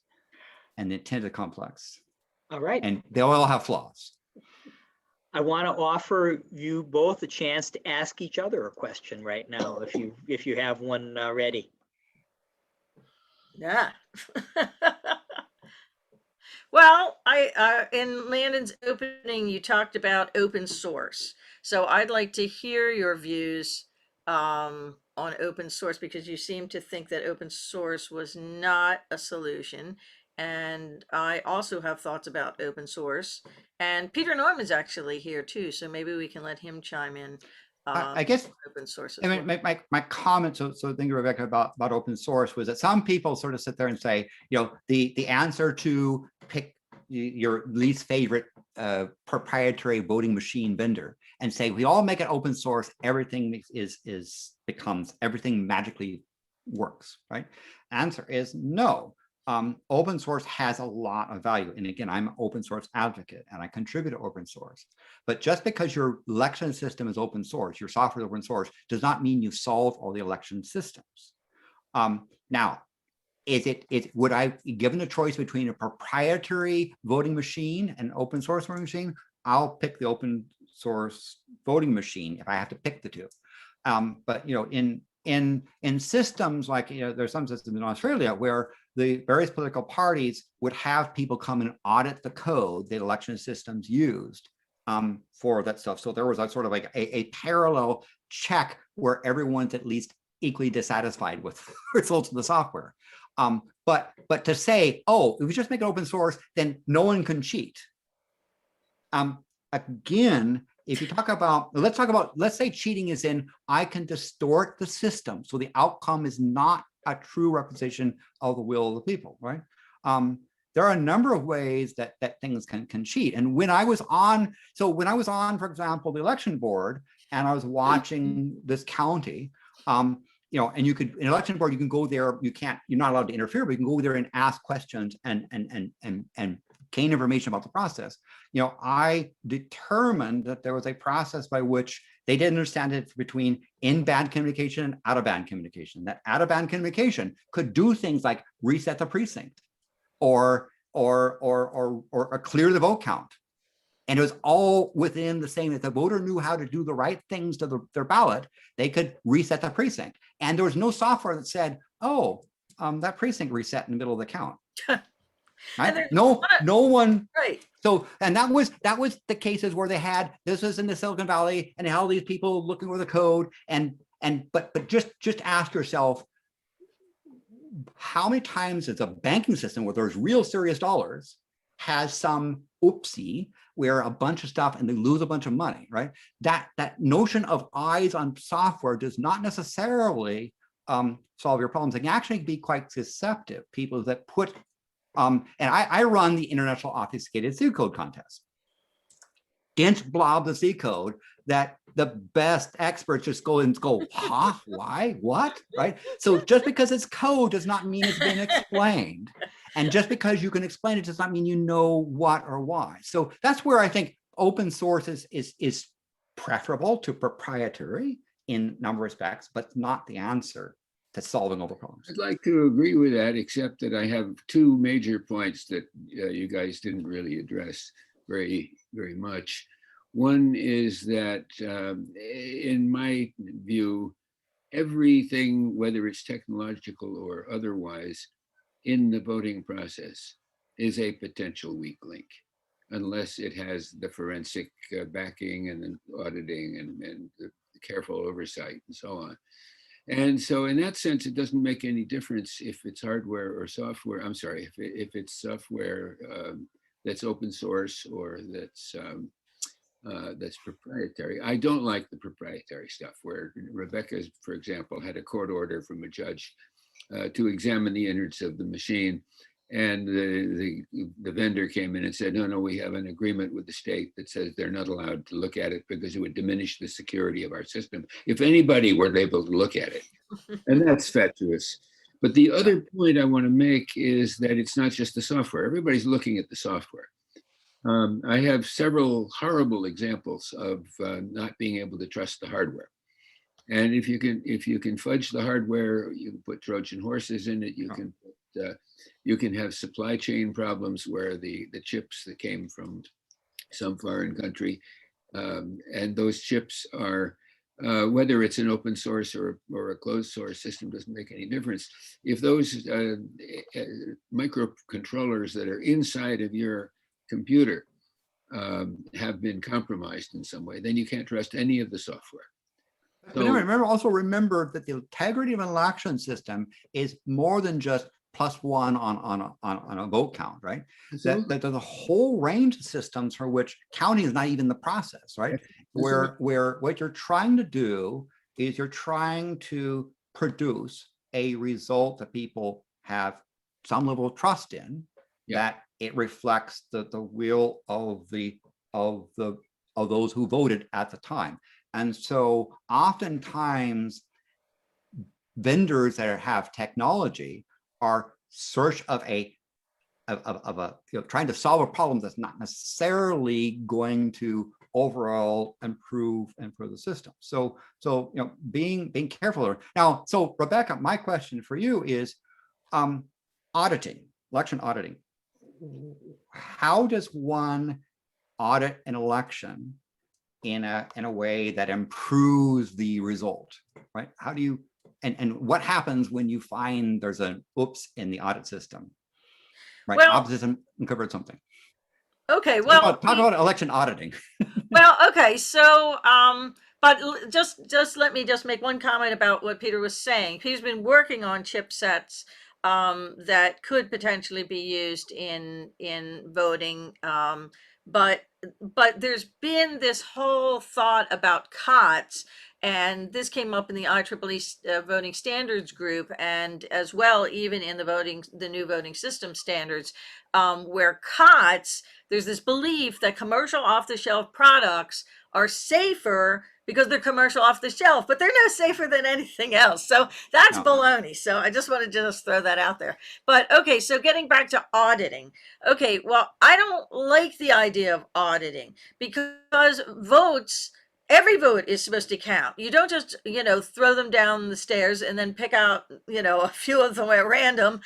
Speaker 2: and the intent is complex.
Speaker 1: All right.
Speaker 2: And they all have flaws.
Speaker 1: I want to offer you both a chance to ask each other a question right now, if you have one ready.
Speaker 3: Yeah. Well, in Landon's opening, you talked about open source. So I'd like to hear your views on open source, because you seem to think that open source was not a solution. And I also have thoughts about open source. And Peter Norman's actually here too, so maybe we can let him chime in.
Speaker 2: I guess
Speaker 3: open source.
Speaker 2: I mean, my comment, so thank you, Rebecca, about open source, was that some people sort of sit there and say, the answer to pick your least favorite proprietary voting machine vendor and say, we all make it open source, everything becomes everything magically works, right? Answer is no. Open source has a lot of value. And again, I'm an open source advocate and I contribute to open source. But just because your election system is open source, your software is open source, does not mean you solve all the election systems. Now, would I, given a choice between a proprietary voting machine and open source voting machine, I'll pick the open source voting machine if I have to pick the two. But in systems like, there's some systems in Australia where the various political parties would have people come and audit the code that election systems used for that stuff. So there was a sort of like a parallel check where everyone's at least equally dissatisfied with results of the software. But to say, oh, if we just make it open source, then no one can cheat. Again, if you talk about, let's say cheating is in, I can distort the system so the outcome is not a true representation of the will of the people, right? There are a number of ways that things can cheat. And when I was on, for example, the election board, and I was watching this county, and you could, in election board, you can go there, you're not allowed to interfere, but you can go there and ask questions and gain information about the process. I determined that there was a process by which they didn't understand it between in-band communication and out-of-band communication. That out-of-band communication could do things like reset the precinct or clear the vote count. And it was all within the same, that the voter knew how to do the right things to their ballot, they could reset the precinct. And there was no software that said, oh, that precinct reset in the middle of the count. Right? No one.
Speaker 3: Right.
Speaker 2: So, and that was the cases where this was in the Silicon Valley, and they had all these people looking over the code, but just ask yourself, how many times is a banking system where there's real serious dollars has some oopsie where a bunch of stuff and they lose a bunch of money, right? That notion of eyes on software does not necessarily solve your problems. It can actually be quite deceptive. People that put, and I run the International Obfuscated C Code Contest. Dense blobs of C code that the best experts just go, huh, why, what, right? So just because it's code does not mean it's been explained. And just because you can explain it does not mean you know what or why. So that's where I think open source is preferable to proprietary in a number of respects, but not the answer to solving all the problems.
Speaker 4: I'd like to agree with that, except that I have two major points that you guys didn't really address very much. One is that in my view, everything, whether it's technological or otherwise, in the voting process is a potential weak link, unless it has the forensic backing and the auditing and the careful oversight and so on. And so in that sense, it doesn't make any difference if it's hardware or software. I'm sorry, if it's software that's open source or that's proprietary. I don't like the proprietary stuff where Rebecca, for example, had a court order from a judge to examine the innards of the machine. And the vendor came in and said, no, we have an agreement with the state that says they're not allowed to look at it because it would diminish the security of our system if anybody were able to look at it. And that's fatuous. But the other point I want to make is that it's not just the software. Everybody's looking at the software. I have several horrible examples of not being able to trust the hardware. And if you can fudge the hardware, you can put Trojan horses in it. You can have supply chain problems where the chips that came from some foreign country, and those chips are, whether it's an open source or a closed source system, doesn't make any difference. If those microcontrollers that are inside of your computer have been compromised in some way, then you can't trust any of the software.
Speaker 2: But remember that the integrity of an election system is more than just +1 on a vote count, right? That there's a whole range of systems for which counting is not even the process, right? Where what you're trying to do is you're trying to produce a result that people have some level of trust in, that it reflects the will of those who voted at the time. And so oftentimes vendors that have technology are search of trying to solve a problem that's not necessarily going to overall improve the system. So being careful. Now, so Rebecca, my question for you is election auditing. How does one audit an election in a way that improves the result, right? How do you, and what happens when you find there's an oops in the audit system, right?
Speaker 3: Well,
Speaker 2: Audit system uncovered something.
Speaker 3: Okay, well,
Speaker 2: talk about election auditing.
Speaker 3: Well, okay, so but just let me just make one comment about what Peter was saying. Peter's been working on chipsets that could potentially be used in voting, but there's been this whole thought about COTS, and this came up in the IEEE voting standards group, and as well even in the new voting system standards, where COTS, there's this belief that commercial off-the-shelf products are safer because they're commercial off the shelf, but they're no safer than anything else. So that's baloney. So I just wanted to just throw that out there. But okay, so getting back to auditing. Okay, well, I don't like the idea of auditing because every vote is supposed to count. You don't just, throw them down the stairs and then pick out, a few of them at random.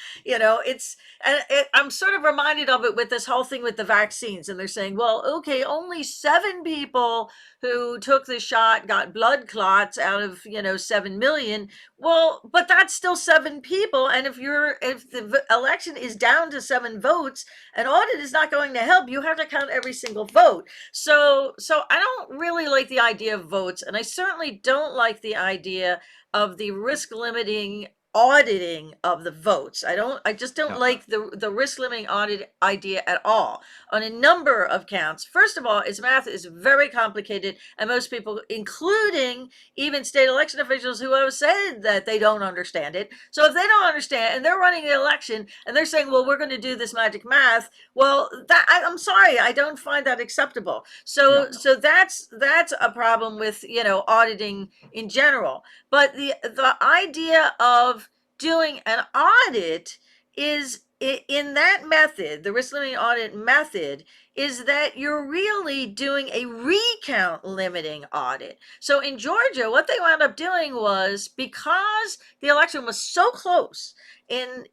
Speaker 3: I'm sort of reminded of it with this whole thing with the vaccines. And they're saying, well, okay, only 7 people who took the shot got blood clots out of, 7 million. Well, but that's still 7 people. And if the election is down to 7 votes, an audit is not going to help. You have to count every single vote. So I don't really like the idea of votes, and I certainly don't like the idea of the risk limiting auditing of the votes. I just don't
Speaker 2: Yeah.
Speaker 3: like the risk limiting audit idea at all on a number of counts. First of all, its math is very complicated, and most people, including even state election officials who have said that they don't understand it. So if they don't understand and they're running the election and they're saying, well, we're going to do this magic math, well, I'm sorry, I don't find that acceptable. So that's a problem with, you know, auditing in general. But the idea of doing an audit is in that method, the risk limiting audit method, is that you're really doing a recount limiting audit. So in Georgia, what they wound up doing was, because the election was so close in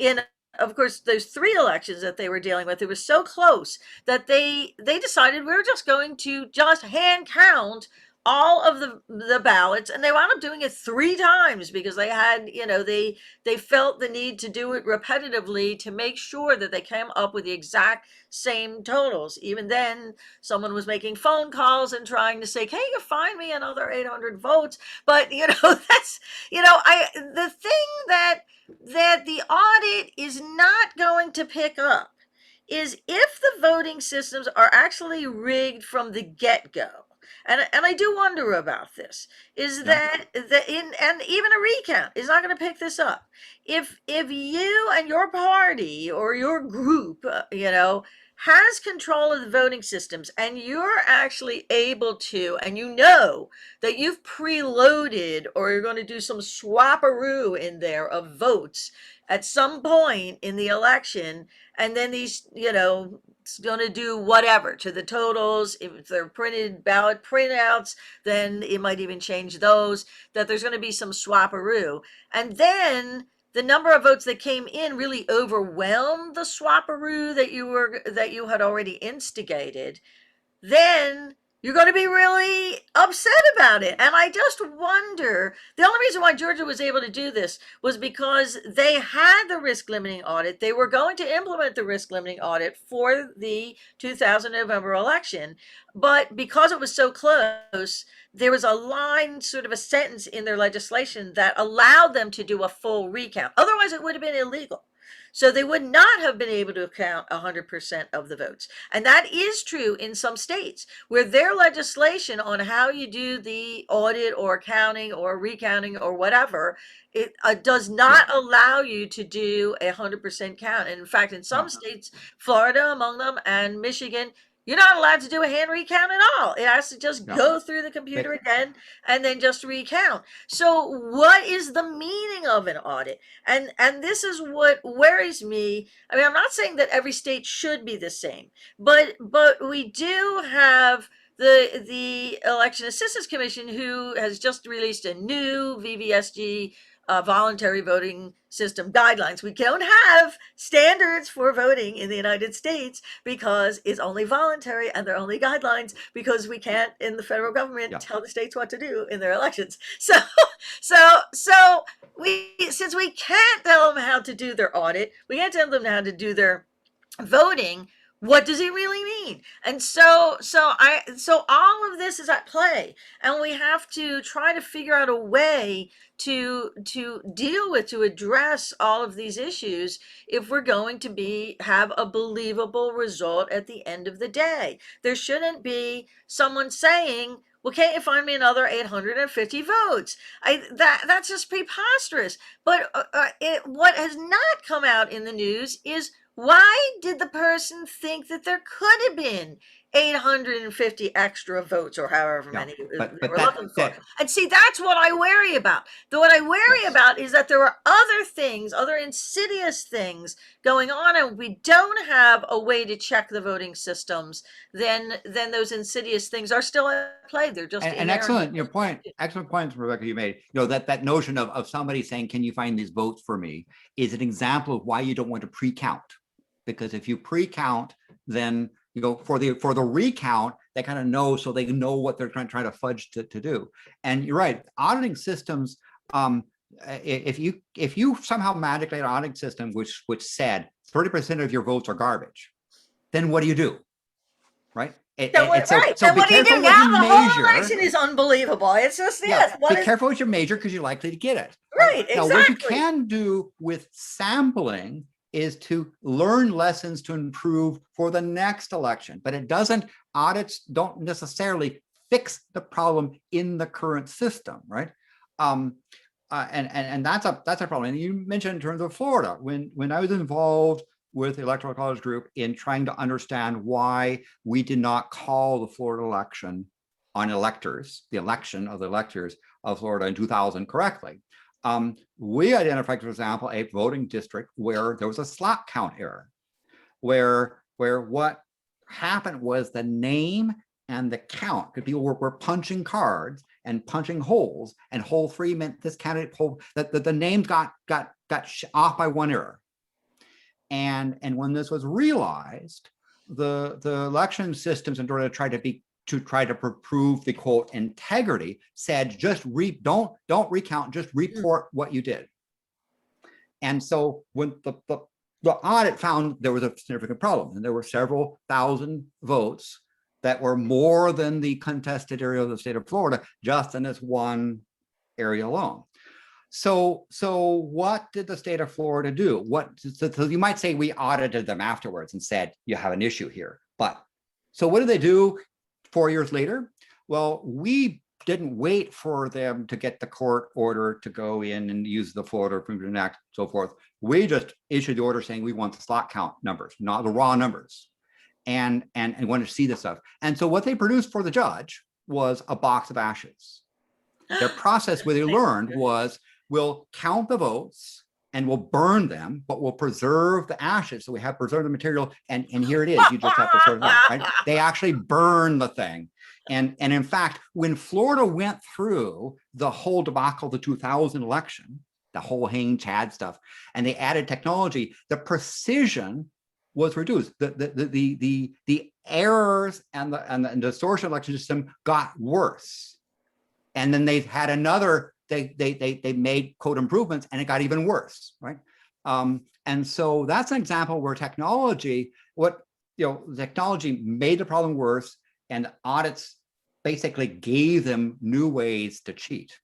Speaker 3: of course, those 3 elections that they were dealing with, it was so close that they decided we were just going to just hand count all of the ballots, and they wound up doing it 3 times because they had, you know, they felt the need to do it repetitively to make sure that they came up with the exact same totals. Even then, someone was making phone calls and trying to say, can you find me another 800 votes? But, you know, that's, you know, the thing that the audit is not going to pick up is if the voting systems are actually rigged from the get-go. And I do wonder about this, is that and even a recount is not going to pick this up. If you and your party or your group, you know, has control of the voting systems, and you're actually able to, and you know that you've preloaded, or you're going to do some swapperoo in there of votes at some point in the election, and then these, you know, it's going to do whatever to the totals. If they're printed ballot printouts, then it might even change those, that there's going to be some swapperoo. And then the number of votes that came in really overwhelmed the swapperoo that you had already instigated. Then you're going to be really upset about it. And I just wonder, the only reason why Georgia was able to do this was because they had the risk limiting audit. They were going to implement the risk limiting audit for the 2000 November election. But because it was so close, there was a line, sort of a sentence in their legislation that allowed them to do a full recount. Otherwise, it would have been illegal. So they would not have been able to count 100% of the votes. And that is true in some states where their legislation on how you do the audit or counting or recounting or whatever, it does not allow you to do 100% count. And in fact, in some states, Florida among them and Michigan, you're not allowed to do a hand recount at all. It has to just go through the computer again and then just recount. So what is the meaning of an audit? And this is what worries me. I mean, I'm not saying that every state should be the same, but we do have the Election Assistance Commission, who has just released a new VVSG voluntary voting system guidelines. We don't have standards for voting in the United States because it's only voluntary, and they're only guidelines because we can't, in the federal government, tell the states what to do in their elections. So since we can't tell them how to do their audit, we can't tell them how to do their voting. What does it really mean? And so all of this is at play, and we have to try to figure out a way to deal with, to address all of these issues if we're going to have a believable result at the end of the day. There shouldn't be someone saying, well, can't you find me another 850 votes? That's just preposterous. But what has not come out in the news is, why did the person think that there could have been 850 extra votes, or however many they were looking for? And see, that's what I worry about. What I worry about is that there are other things, other insidious things going on, and we don't have a way to check the voting systems. Then those insidious things are still at play. They're just
Speaker 2: and excellent points, Rebecca, you made. You know, that notion of somebody saying, can you find these votes for me, is an example of why you don't want to pre-count. Because if you pre-count, then, you know, for the recount, they kind of know, so they know what they're trying to fudge to do. And you're right, auditing systems, if you somehow magically had an auditing system which said 30% of your votes are garbage, then what do you do? Right? So
Speaker 3: Then
Speaker 2: be
Speaker 3: what do you
Speaker 2: careful
Speaker 3: do?
Speaker 2: what
Speaker 3: Now
Speaker 2: you
Speaker 3: the whole
Speaker 2: measure.
Speaker 3: election is unbelievable. It's just
Speaker 2: Yeah,
Speaker 3: what
Speaker 2: be
Speaker 3: is
Speaker 2: careful what you measure because you're likely to get it.
Speaker 3: right?
Speaker 2: Now, what you
Speaker 3: Exactly.
Speaker 2: can do with sampling is to learn lessons to improve for the next election, but audits don't necessarily fix the problem in the current system, right? And that's a problem. And you mentioned in terms of Florida, when I was involved with the Electoral College group in trying to understand why we did not call the Florida election on electors, the election of the electors of Florida in 2000 correctly. We identified, for example, a voting district where there was a slot count error, where what happened was the name and the count, because people were punching cards and punching holes, and hole 3 meant this candidate hole, that the names got off by 1 error. And when this was realized, the election systems, in order to try to prove the quote integrity, said just don't recount, just report what you did. And so when the audit found there was a significant problem, and there were several thousand votes that were more than the contested area of the state of Florida, just in this one area alone. So what did the state of Florida do? So you might say we audited them afterwards and said, you have an issue here. But so what did they do 4 years later? Well, we didn't wait for them to get the court order to go in and use the Florida Improvement Act, so forth. We just issued the order saying we want the slot count numbers, not the raw numbers, and wanted to see this stuff. And so what they produced for the judge was a box of ashes. Their process, where they learned, was we'll count the votes and we'll burn them, but we'll preserve the ashes. So we have preserved the material, and here it is. You just have to sort of know, right? They actually burn the thing. And in fact, when Florida went through the whole debacle of the 2000 election, the whole Hang Chad stuff, and they added technology, the precision was reduced. The errors and the distortion election system got worse. And then they had another, they made code improvements, and it got even worse, right? And so that's an example where technology made the problem worse, and audits basically gave them new ways to cheat,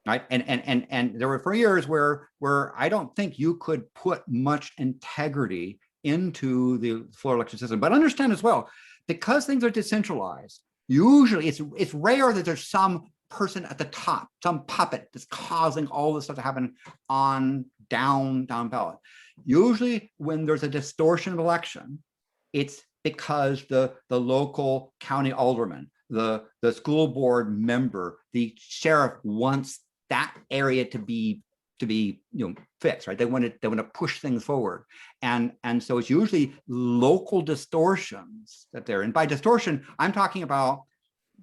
Speaker 2: right? And there were 4 years where I don't think you could put much integrity into the Florida election system. But understand as well, because things are decentralized, usually it's rare that there's some person at the top, some puppet that's causing all this stuff to happen on down ballot. Usually when there's a distortion of election, it's because the local county alderman, the school board member, the sheriff wants that area to be fixed, right? They want to push things forward, and so it's usually local distortions that they're in. By distortion, I'm talking about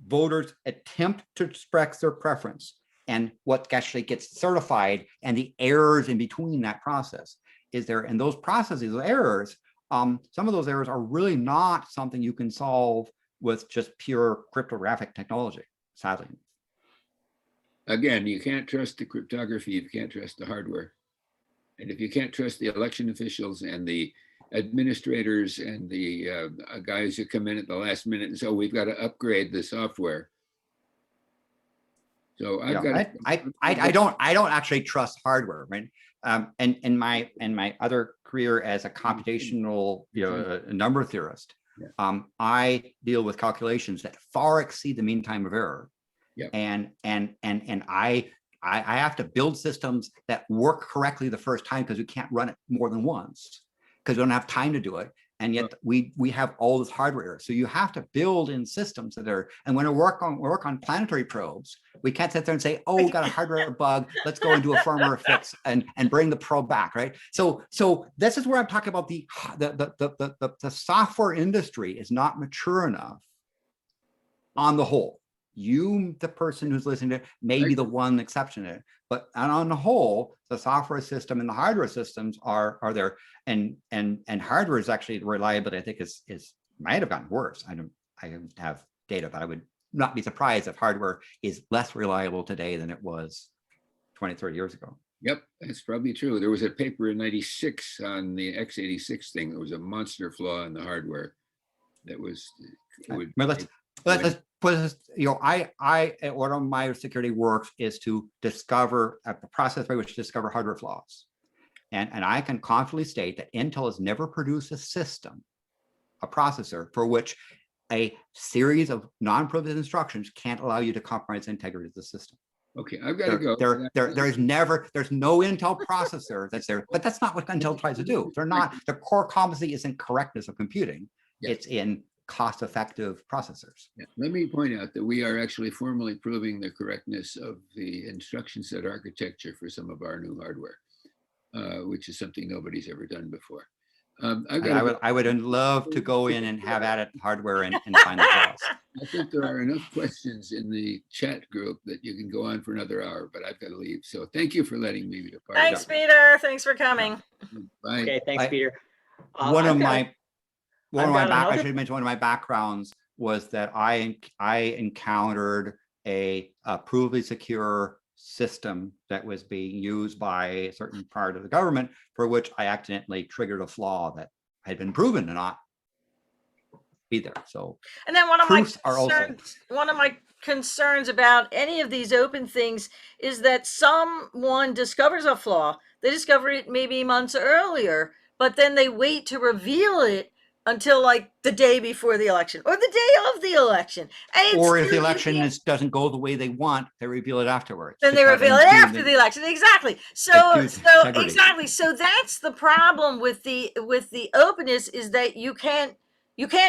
Speaker 2: voters attempt to express their preference, and what actually gets certified, and the errors in between that process is there. And those processes, those errors, some of those errors are really not something you can solve with just pure cryptographic technology, sadly.
Speaker 4: Again, you can't trust the cryptography, you can't trust the hardware. And if you can't trust the election officials and the administrators and the guys who come in at the last minute and say, we've got to upgrade the software. So
Speaker 2: I don't actually trust hardware, right? And in my other career as a computational number theorist, I deal with calculations that far exceed the mean time of error. Yep. And I have to build systems that work correctly the first time, because we can't run it more than once because we don't have time to do it. And yet we have all this hardware error. So you have to build in systems that are, and when we work on planetary probes, we can't sit there and say, oh, we got a hardware bug, let's go and do a firmware fix and bring the probe back, right? So this is where I'm talking about the software industry is not mature enough on the whole. You, the person who's listening to it, may be the one exception to it, but on the whole, the software system and the hardware systems are there, and hardware is actually, the reliability, I think, is might have gotten worse. I don't have data, but I would not be surprised if hardware is less reliable today than it was 20, 30 years ago.
Speaker 4: Yep, that's probably true. There was a paper in '96 on the x86 thing. There was a monster flaw in the hardware. that was, would.
Speaker 2: But let's put this, one of my security works is to discover a process by which to discover hardware flaws. And I can confidently state that Intel has never produced a system, a processor, for which a series of non-privileged instructions can't allow you to compromise the integrity of the system.
Speaker 4: Okay, I've got to go.
Speaker 2: There's no Intel processor that's there, but that's not what Intel tries to do. The core competency isn't correctness of computing.
Speaker 4: Yeah.
Speaker 2: It's in cost-effective processors.
Speaker 4: Yeah. Let me point out that we are actually formally proving the correctness of the instruction set architecture for some of our new hardware, which is something nobody's ever done before.
Speaker 2: I would love to go in and have at it hardware and find the flaws.
Speaker 4: I think there are enough questions in the chat group that you can go on for another hour, but I've got to leave. So thank you for letting me be a part
Speaker 3: Thanks,
Speaker 4: of it.
Speaker 3: Peter. Thanks for coming.
Speaker 4: Bye.
Speaker 1: Okay, thanks, Peter.
Speaker 2: One of my
Speaker 1: I
Speaker 2: should mention one of my backgrounds was that I encountered a provably secure system that was being used by a certain part of the government, for which I accidentally triggered a flaw that had been proven to not be there. So,
Speaker 3: and then one of my
Speaker 2: concerns
Speaker 3: about any of these open things is that someone discovers a flaw. They discover it maybe months earlier, but then they wait to reveal it until like the day before the election or the day of the election.
Speaker 2: Or if the election doesn't go the way they want, they reveal it afterwards.
Speaker 3: Then they reveal it after the election. Exactly. So exactly. So that's the problem with the openness, is that you can't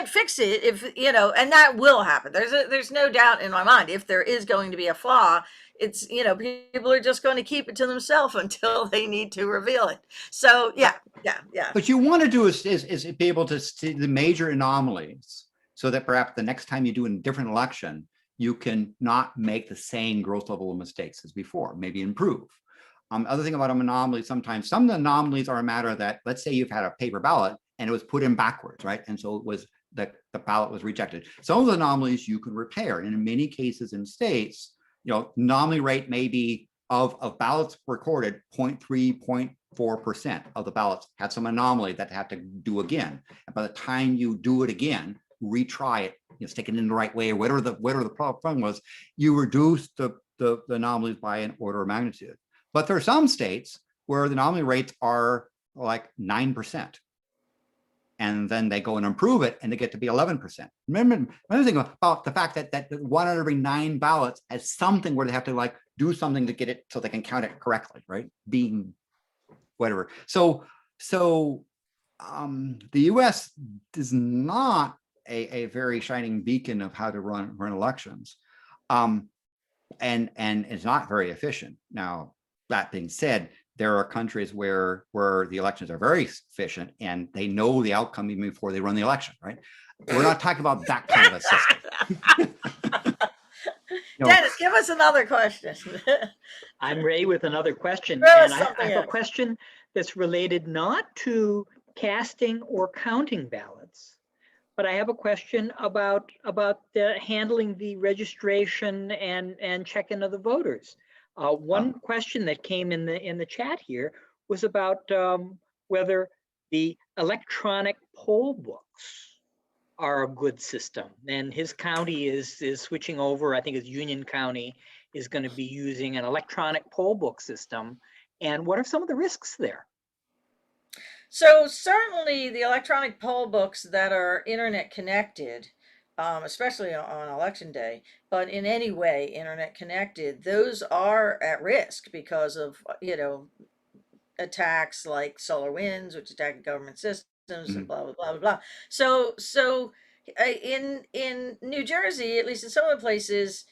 Speaker 3: fix it if, and that will happen. There's no doubt in my mind, if there is going to be a flaw, it's, people are just going to keep it to themselves until they need to reveal it. So yeah.
Speaker 2: What you want to do is be able to see the major anomalies, so that perhaps the next time you do a different election, you can not make the same gross level of mistakes as before, maybe improve. Other thing about anomalies, sometimes some of the anomalies are a matter that, let's say you've had a paper ballot and it was put in backwards, right? And so it was the ballot was rejected. Some of the anomalies you can repair. And in many cases in states, anomaly rate may be of ballots recorded, 0.3, 0.4% of the ballots had some anomaly that they have to do again. And by the time you do it again, retry it, stick it in the right way, or whatever the problem was, you reduce the anomalies by an order of magnitude. But there are some states where the anomaly rates are like 9%. And then they go and improve it, and they get to be 11%. Remember thing about the fact that 1 out of every 9 ballots has something where they have to do something to get it so they can count it correctly, right? Being whatever. So the U.S. is not a very shining beacon of how to run elections, and it's not very efficient. Now, that being said, there are countries where the elections are very efficient and they know the outcome even before they run the election, right? We're not talking about that kind of a system.
Speaker 3: Dennis, give us another question.
Speaker 1: I'm ready with another question.
Speaker 3: Throw
Speaker 1: And
Speaker 3: us
Speaker 1: I have a question that's related not to casting or counting ballots, but I have a question about handling the registration and check-in of the voters. One question that came in the chat here was about whether the electronic poll books are a good system. And his county is switching over. I think it's Union County is going to be using an electronic poll book system. And what are some of the risks there?
Speaker 3: So certainly the electronic poll books that are internet connected, especially on election day, but in any way internet connected, those are at risk because of, attacks like SolarWinds, which attack government systems, and blah, blah, blah, blah, blah. So in New Jersey, at least in some of the places,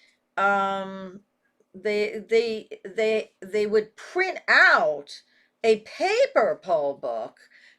Speaker 3: they would print out a paper poll book.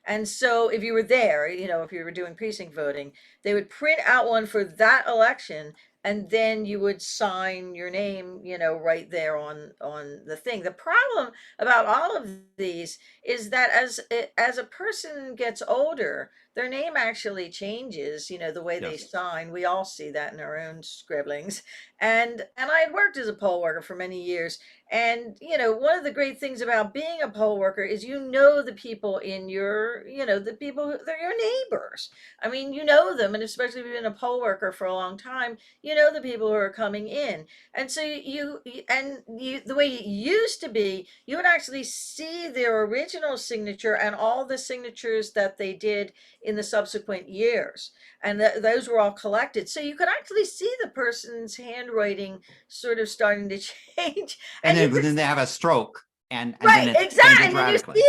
Speaker 3: And so if you were there, if you were doing precinct voting, they would print out one for that election, and then you would sign your name, right there on the thing. The problem about all of these is that as a person gets older, their name actually changes, the way they
Speaker 2: Yes.
Speaker 3: sign. We all see that in our own scribblings. And I had worked as a poll worker for many years. And, one of the great things about being a poll worker is the people in the people they're your neighbors. I mean, you know them, and especially if you've been a poll worker for a long time, you know the people who are coming in. And so the way it used to be, you would actually see their original signature and all the signatures that they did in the subsequent years. And those were all collected. So you could actually see the person's handwriting sort of starting to change.
Speaker 2: And
Speaker 3: You
Speaker 2: then,
Speaker 3: could
Speaker 2: then they have a stroke and
Speaker 3: Right,
Speaker 2: then it
Speaker 3: exactly.
Speaker 2: changes
Speaker 3: And then
Speaker 2: radically.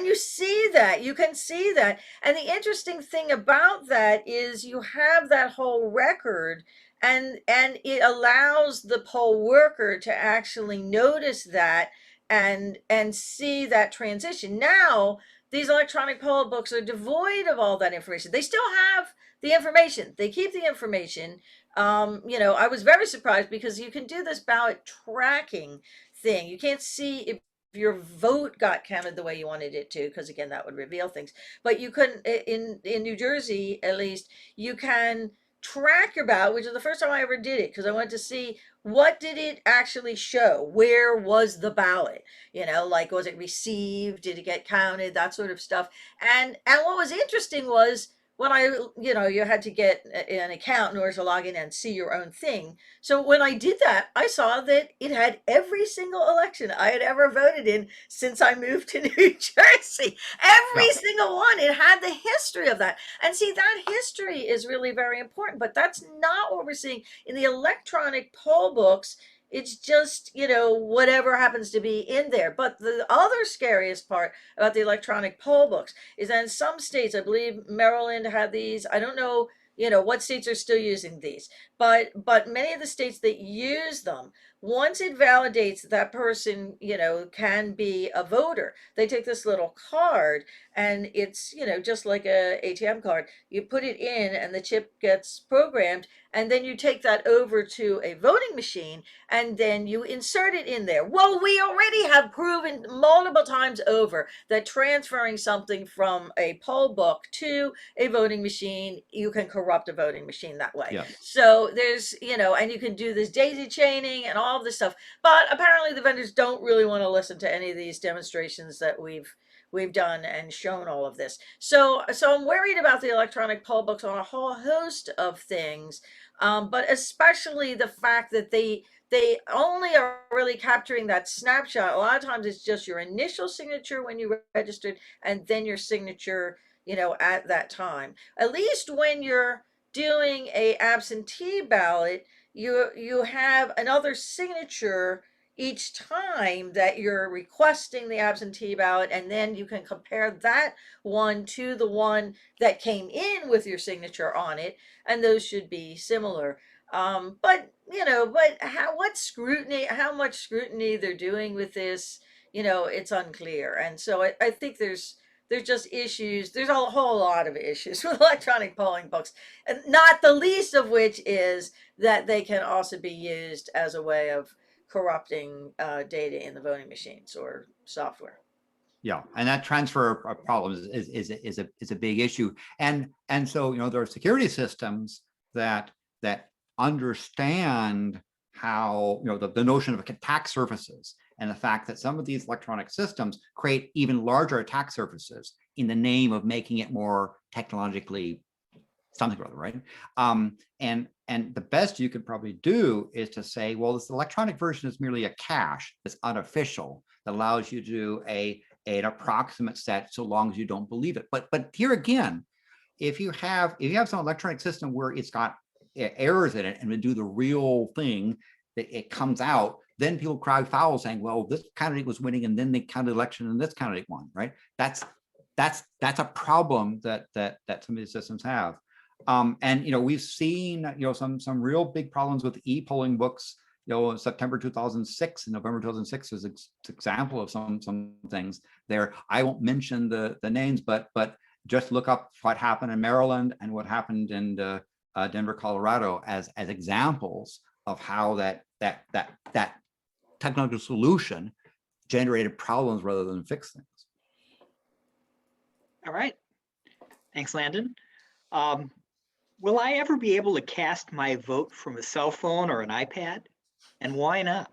Speaker 3: you see that, you can see that. And the interesting thing about that is you have that whole record, and it allows the poll worker to actually notice that and see that transition. Now, these electronic poll books are devoid of all that information. They still have the information. They keep the information. I was very surprised because you can do this ballot tracking thing. You can't see if your vote got counted the way you wanted it to, because again, that would reveal things. But you couldn't in New Jersey, at least, you can track your ballot, which is the first time I ever did it, because I wanted to see what did it actually show. Where was the ballot? Like, was it received? Did it get counted? That sort of stuff. And what was interesting was when you had to get an account in order to log in and see your own thing. So when I did that, I saw that it had every single election I had ever voted in since I moved to New Jersey. Every
Speaker 2: Yeah.
Speaker 3: single one. It had the history of that. And see, that history is really very important, but that's not what we're seeing in the electronic poll books. It's just, whatever happens to be in there. But the other scariest part about the electronic poll books is that in some states, I believe Maryland had these, I don't know, what states are still using these, but many of the states that use them, once it validates that person can be a voter, they take this little card, and it's just like a ATM card. You put it in and the chip gets programmed, and then you take that over to a voting machine, and then you insert it in there. Well, we already have proven multiple times over that transferring something from a poll book to a voting machine, you can corrupt a voting machine that way.
Speaker 2: Yes.
Speaker 3: So there's, and you can do this daisy chaining and all of this stuff. But apparently the vendors don't really want to listen to any of these demonstrations that we've done and shown all of this. So I'm worried about the electronic poll books on a whole host of things, but especially the fact that they only are really capturing that snapshot. A lot of times it's just your initial signature when you registered, and then your signature, at that time. At least when you're doing a absentee ballot, you have another signature each time that you're requesting the absentee ballot, and then you can compare that one to the one that came in with your signature on it, and those should be similar. But how much scrutiny they're doing with this, it's unclear. And so I think there's just issues. There's a whole lot of issues with electronic polling books, and not the least of which is that they can also be used as a way of corrupting data in the voting machines or software.
Speaker 2: Yeah, and that transfer of problems is a big issue, and so there are security systems that understand how the notion of attack surfaces, and the fact that some of these electronic systems create even larger attack surfaces in the name of making it more technologically something or other, right? And the best you could probably do is to say, well, this electronic version is merely a cache that's unofficial, that allows you to do an approximate set so long as you don't believe it. But here again, if you have some electronic system where it's got errors in it and to do the real thing, that it comes out, then people cry foul saying, well, this candidate was winning and then they counted the election and this candidate won, right? That's a problem that some of these systems have. And we've seen some real big problems with e-polling books. September 2006 and November 2006 is an example of some things there. I won't mention the names, but just look up what happened in Maryland and what happened in Denver, Colorado as examples of how that technological solution generated problems rather than fix things.
Speaker 1: All right. Thanks, Landon. Will I ever be able to cast my vote from a cell phone or an iPad? And why not?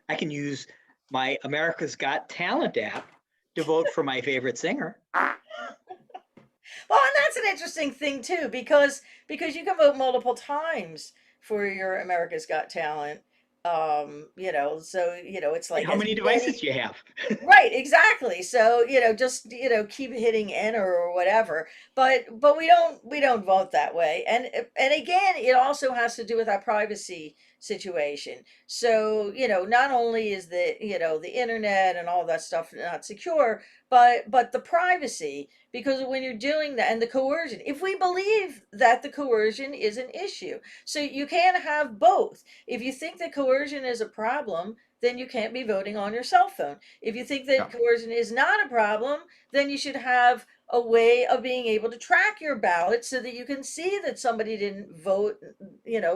Speaker 1: I can use my America's Got Talent app to vote for my favorite singer.
Speaker 3: Well, and that's an interesting thing too, because you can vote multiple times for your America's Got Talent. So it's
Speaker 1: And
Speaker 3: like
Speaker 1: how
Speaker 3: as
Speaker 1: many
Speaker 3: many.
Speaker 1: devices do you have?
Speaker 3: Right, exactly. So, just keep hitting enter or whatever. But we don't vote that way. And again, it also has to do with our privacy situation. So, not only is the internet and all that stuff not secure, but the privacy, because when you're doing that, and the coercion, if we believe that the coercion is an issue. So you can't have both. If you think that coercion is a problem, then you can't be voting on your cell phone. If you think
Speaker 2: Yeah.
Speaker 3: that coercion is not a problem, then you should have a way of being able to track your ballot so that you can see that somebody didn't vote,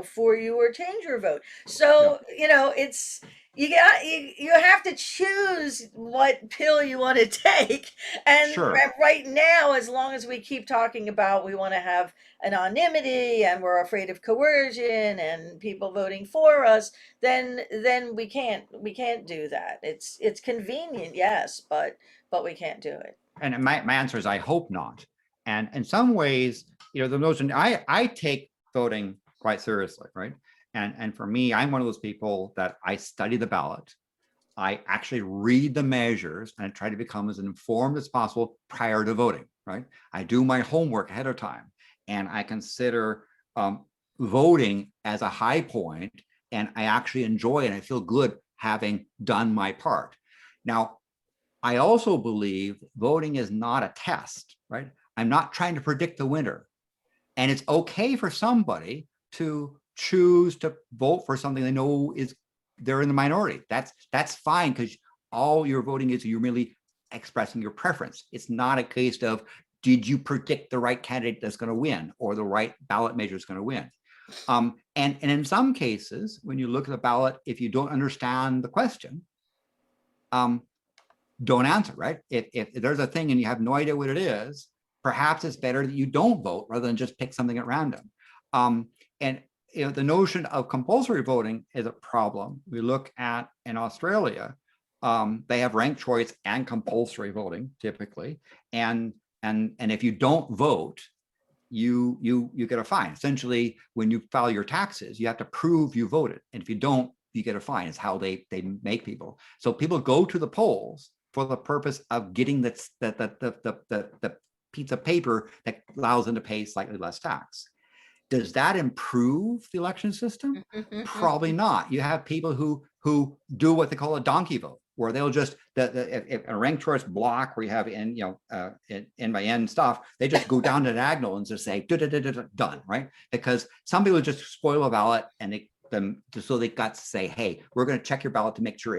Speaker 3: for you or change your vote. So, it's you have to choose what pill you want to take. And
Speaker 2: Sure.
Speaker 3: right now, as long as we keep talking about we want to have anonymity and we're afraid of coercion and people voting for us, then we can't do that. It's convenient, yes, but we can't do it.
Speaker 2: And my answer is I hope not. And in some ways, the notion I take voting quite seriously, right? And for me, I'm one of those people that I study the ballot. I actually read the measures and I try to become as informed as possible prior to voting, right? I do my homework ahead of time and I consider voting as a high point, and I actually enjoy it and I feel good having done my part. Now, I also believe voting is not a test, right? I'm not trying to predict the winner. And it's okay for somebody to choose to vote for something they know they're in the minority. That's fine, because all you're voting is you're merely expressing your preference. It's not a case of, did you predict the right candidate that's going to win or the right ballot measure is going to win? And in some cases, when you look at the ballot, if you don't understand the question, don't answer, right? If there's a thing and you have no idea what it is, perhaps it's better that you don't vote rather than just pick something at random. And the notion of compulsory voting is a problem. We look at in Australia, they have ranked choice and compulsory voting typically, and if you don't vote, you get a fine. Essentially, when you file your taxes, you have to prove you voted, and if you don't, you get a fine. It's how they make people. So people go to the polls for the purpose of getting the piece of paper that allows them to pay slightly less tax. Does that improve the election system? Probably not. You have people who do what they call a donkey vote, where they'll just if a ranked choice block where you have in by end stuff, they just go down to diagonal and just say done, right? Because some people just spoil a ballot and so they got to say, hey, we're going to check your ballot to make sure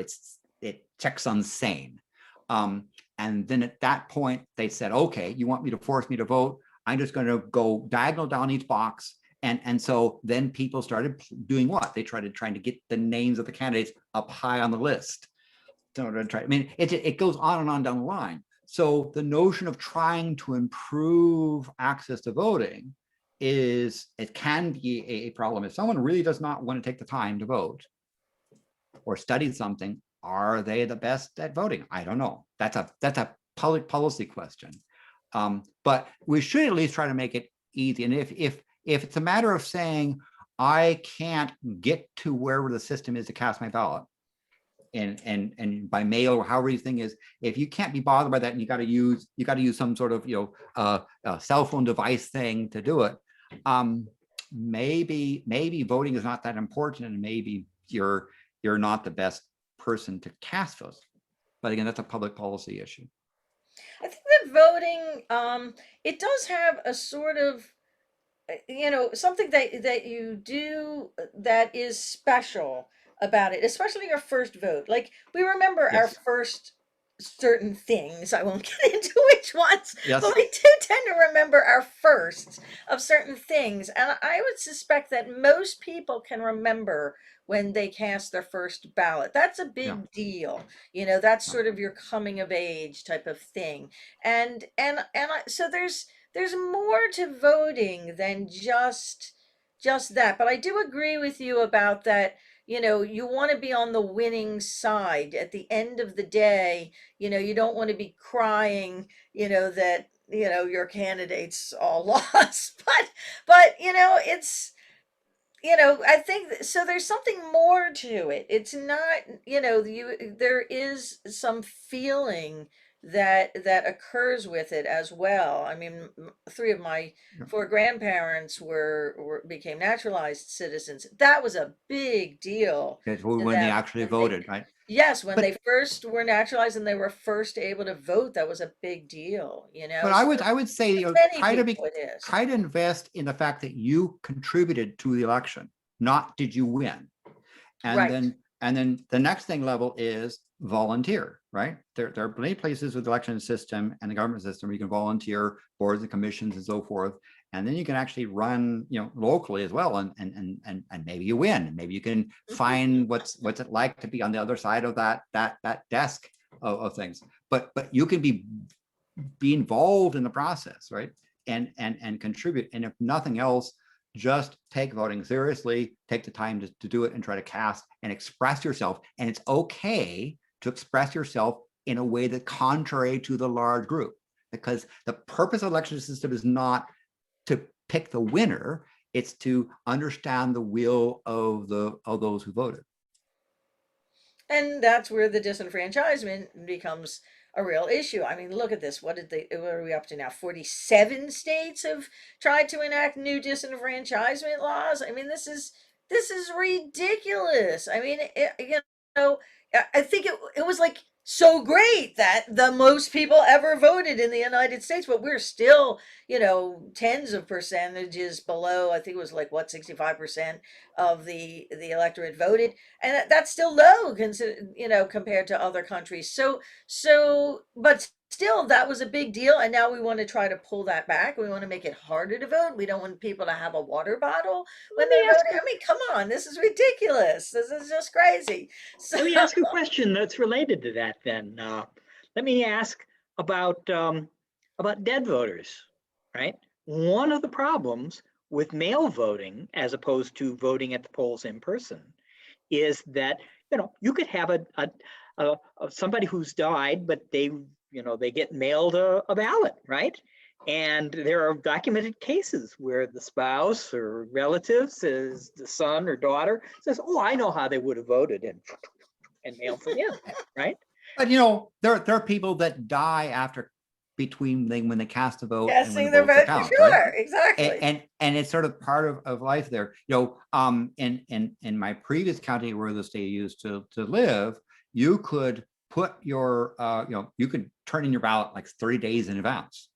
Speaker 2: it checks on sane. And then at that point, they said, okay, you want me to force me to vote? I'm just going to go diagonal down each box. And so then people started doing what? They tried trying to get the names of the candidates up high on the list. It goes on and on down the line. So the notion of trying to improve access to voting it can be a problem. If someone really does not want to take the time to vote or study something, are they the best at voting? I don't know. That's a public policy question. But we should at least try to make it easy. And if it's a matter of saying, I can't get to wherever the system is to cast my ballot, and by mail or however the thing is, if you can't be bothered by that and you got to use some sort of a cell phone device thing to do it, maybe voting is not that important, and maybe you're not the best person to cast votes. But again, that's a public policy issue.
Speaker 3: I think that voting, it does have a sort of, something that you do that is special about it, especially your first vote. Like, we remember our
Speaker 2: Yes.
Speaker 3: first certain things. I won't get into which ones,
Speaker 2: Yes.
Speaker 3: but we do tend to remember our firsts of certain things. And I would suspect that most people can remember when they cast their first ballot. That's a big deal. That's sort of your coming of age type of thing. So there's more to voting than just that. But I do agree with you about that. You want to be on the winning side at the end of the day. You don't want to be crying, that your candidates all lost. But it's I think so there's something more to it. It's not, there is some feeling that occurs with it as well. I mean, three of my
Speaker 2: Yeah.
Speaker 3: four grandparents were became naturalized citizens. That was a big deal
Speaker 2: That's
Speaker 3: to
Speaker 2: when they
Speaker 3: them.
Speaker 2: actually
Speaker 3: when they-
Speaker 2: voted, right?
Speaker 3: Yes, when they
Speaker 2: But
Speaker 3: first were naturalized and they were first able to vote, that was a big deal,
Speaker 2: but
Speaker 3: So
Speaker 2: I would say,
Speaker 3: for many
Speaker 2: try to
Speaker 3: people it is.
Speaker 2: try to invest in the fact that you contributed to the election, not did you win. And
Speaker 3: Right.
Speaker 2: then the next thing level is volunteer, right? There are many places with the election system and the government system where you can volunteer, boards and commissions and so forth. And then you can actually run, locally as well, and maybe you win. Maybe you can find what's it like to be on the other side of that desk of things. But you can be involved in the process, right? And contribute. And if nothing else, just take voting seriously, take the time to do it and try to cast and express yourself. And it's okay to express yourself in a way that's contrary to the large group, because the purpose of the election system is not to pick the winner, it's to understand the will of those who voted.
Speaker 3: And that's where the disenfranchisement becomes a real issue. I mean, look at this. What are we up to now? 47 states have tried to enact new disenfranchisement laws. I mean, this is ridiculous. I mean, know, I think it was like so great that the most people ever voted in the United States, but we're still, tens of percentages below. I think it was like what, 65% of the electorate voted, and that's still low, compared to other countries. But still, that was a big deal, and now we want to try to pull that back. We want to make it harder to vote. We don't want people to have a water bottle when
Speaker 1: Let me
Speaker 3: they're
Speaker 1: ask
Speaker 3: voting. I mean, come on, this is ridiculous. This is just crazy. So
Speaker 1: Let me ask a question that's related to that then. Let me ask about dead voters, right? One of the problems with mail voting, as opposed to voting at the polls in person, is that, you could have somebody who's died, but they get mailed a ballot, right? And there are documented cases where the spouse or relative says, the son or daughter says, "Oh, I know how they would have voted," and mail for them, right?
Speaker 2: But there are people that die after when they cast a vote and when
Speaker 3: guessing
Speaker 2: the
Speaker 3: their
Speaker 2: votes are
Speaker 3: vote,
Speaker 2: counted,
Speaker 3: sure,
Speaker 2: right?
Speaker 3: exactly.
Speaker 2: And it's sort of part of life there. In my previous county where the state used to live, you could put your you could turn in your ballot like 30 days in advance.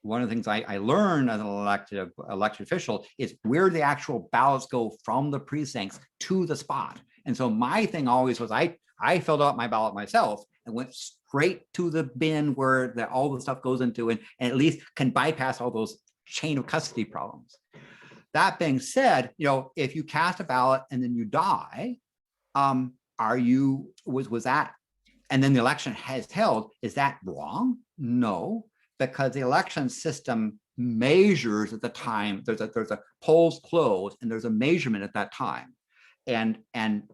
Speaker 2: One of the things I learned as an elected official is where the actual ballots go from the precincts to the spot. And so my thing always was I filled out my ballot myself and went straight to the bin where all the stuff goes into, and at least can bypass all those chain of custody problems. That being said, if you cast a ballot and then you die, was that, and then the election has held, is that wrong? No, because the election system measures at the time. There's a polls closed and there's a measurement at that time. And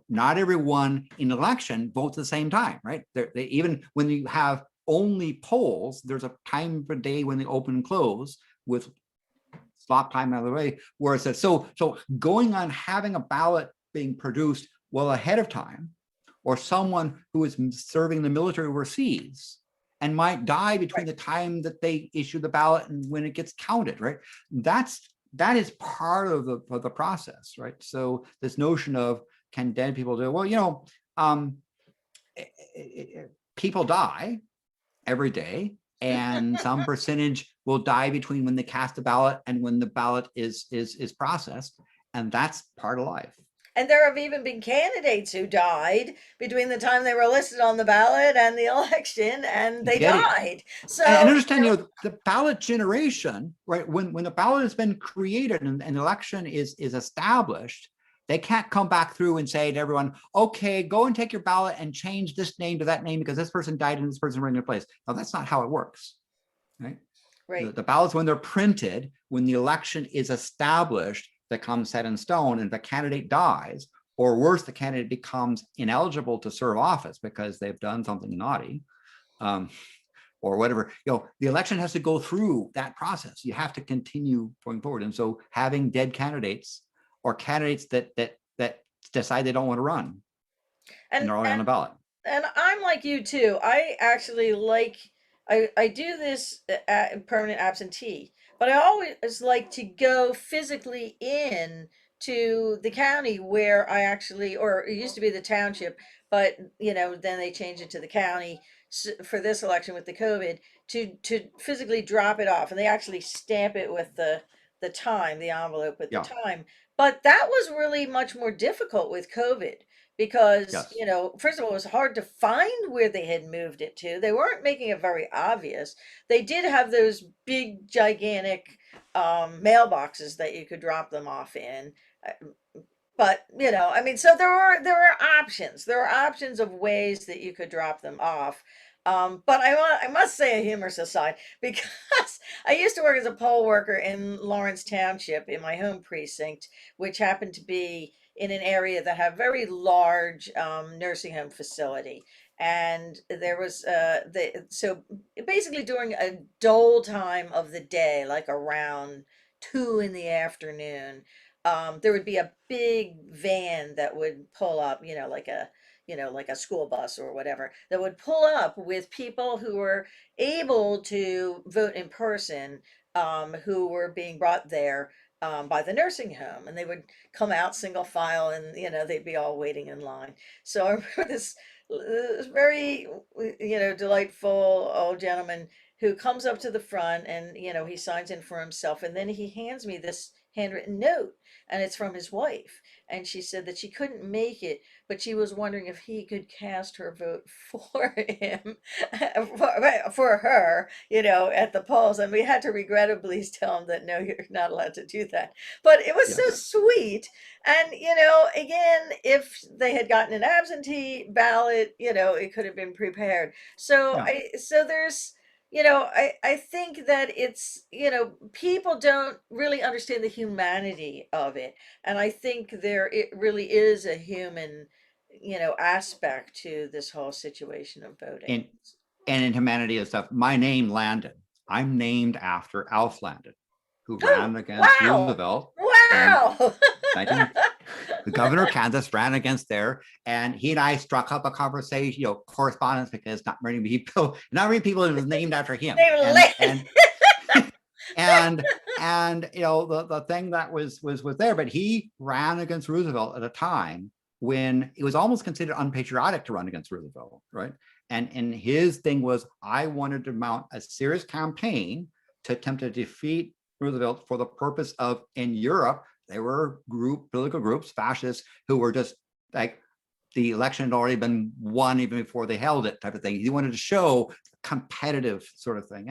Speaker 2: not everyone in election votes at the same time, right? Even when you have only polls, there's a time of day when they open and close with stop time out of the way, where it says, so going on having a ballot being produced well ahead of time, or someone who is serving the military overseas and might die between the time that they issue the ballot and when it gets counted, right? That is part of the process, right? So this notion of, can dead people do? Well, people die every day, and some percentage will die between when they cast a ballot and when the ballot is processed, and that's part of life.
Speaker 3: And there have even been candidates who died between the time they were listed on the ballot and the election, and they died. So
Speaker 2: and understand, the ballot generation, right? When the ballot has been created and an election is established, they can't come back through and say to everyone, "Okay, go and take your ballot and change this name to that name because this person died and this person ran their place." No, that's not how it works, right?
Speaker 3: Right.
Speaker 2: The ballots, when they're printed, when the election is established, that comes set in stone, and the candidate dies, or worse, the candidate becomes ineligible to serve office because they've done something naughty, or whatever, the election has to go through that process. You have to continue going forward. And so having dead candidates, or candidates that decide they don't want to run and they're already on the ballot.
Speaker 3: And I'm like you too. I actually like, I do this permanent absentee, but I always like to go physically in to the county where I actually, or it used to be the township, but then they changed it to the county for this election with the COVID, to physically drop it off, and they actually stamp it with the time, the envelope with the
Speaker 2: Yeah.
Speaker 3: time. But that was really much more difficult with COVID because,
Speaker 2: Yes.
Speaker 3: first of all, it was hard to find where they had moved it to. They weren't making it very obvious. They did have those big, gigantic mailboxes that you could drop them off in. Uh, But I mean, so there are options. There are options of ways that you could drop them off. But I must say a humorous aside, because I used to work as a poll worker in Lawrence Township in my home precinct, which happened to be in an area that had very large nursing home facility. And there was so basically during a dole time of the day, like around 2 in the afternoon, there would be a big van that would pull up, like a school bus or whatever, that would pull up with people who were able to vote in person, who were being brought there by the nursing home, and they would come out single file, and they'd be all waiting in line. So I remember this very delightful old gentleman who comes up to the front, and he signs in for himself, and then he hands me this handwritten note, and it's from his wife. And she said that she couldn't make it, but she was wondering if he could cast her vote for him, for her, at the polls. And we had to regrettably tell him that no, you're not allowed to do that. But it was so
Speaker 2: Yes.
Speaker 3: sweet. And, again, if they had gotten an absentee ballot, it could have been prepared. So
Speaker 2: Yeah.
Speaker 3: there's, I think that it's, people don't really understand the humanity of it. And I think it really is a human, aspect to this whole situation of voting.
Speaker 2: And in humanity and stuff, my name Landon. I'm named after Alf Landon, who ran against
Speaker 3: Wow.
Speaker 2: Roosevelt.
Speaker 3: Wow.
Speaker 2: The governor of Kansas ran against there, and he and I struck up a conversation, correspondence, because not many people it was named after him. And the thing that was there, but he ran against Roosevelt at a time when it was almost considered unpatriotic to run against Roosevelt, right? And his thing was, I wanted to mount a serious campaign to attempt to defeat Roosevelt for the purpose of, in Europe, there were political groups, fascists, who were just like, the election had already been won even before they held it, type of thing. He wanted to show competitive sort of thing.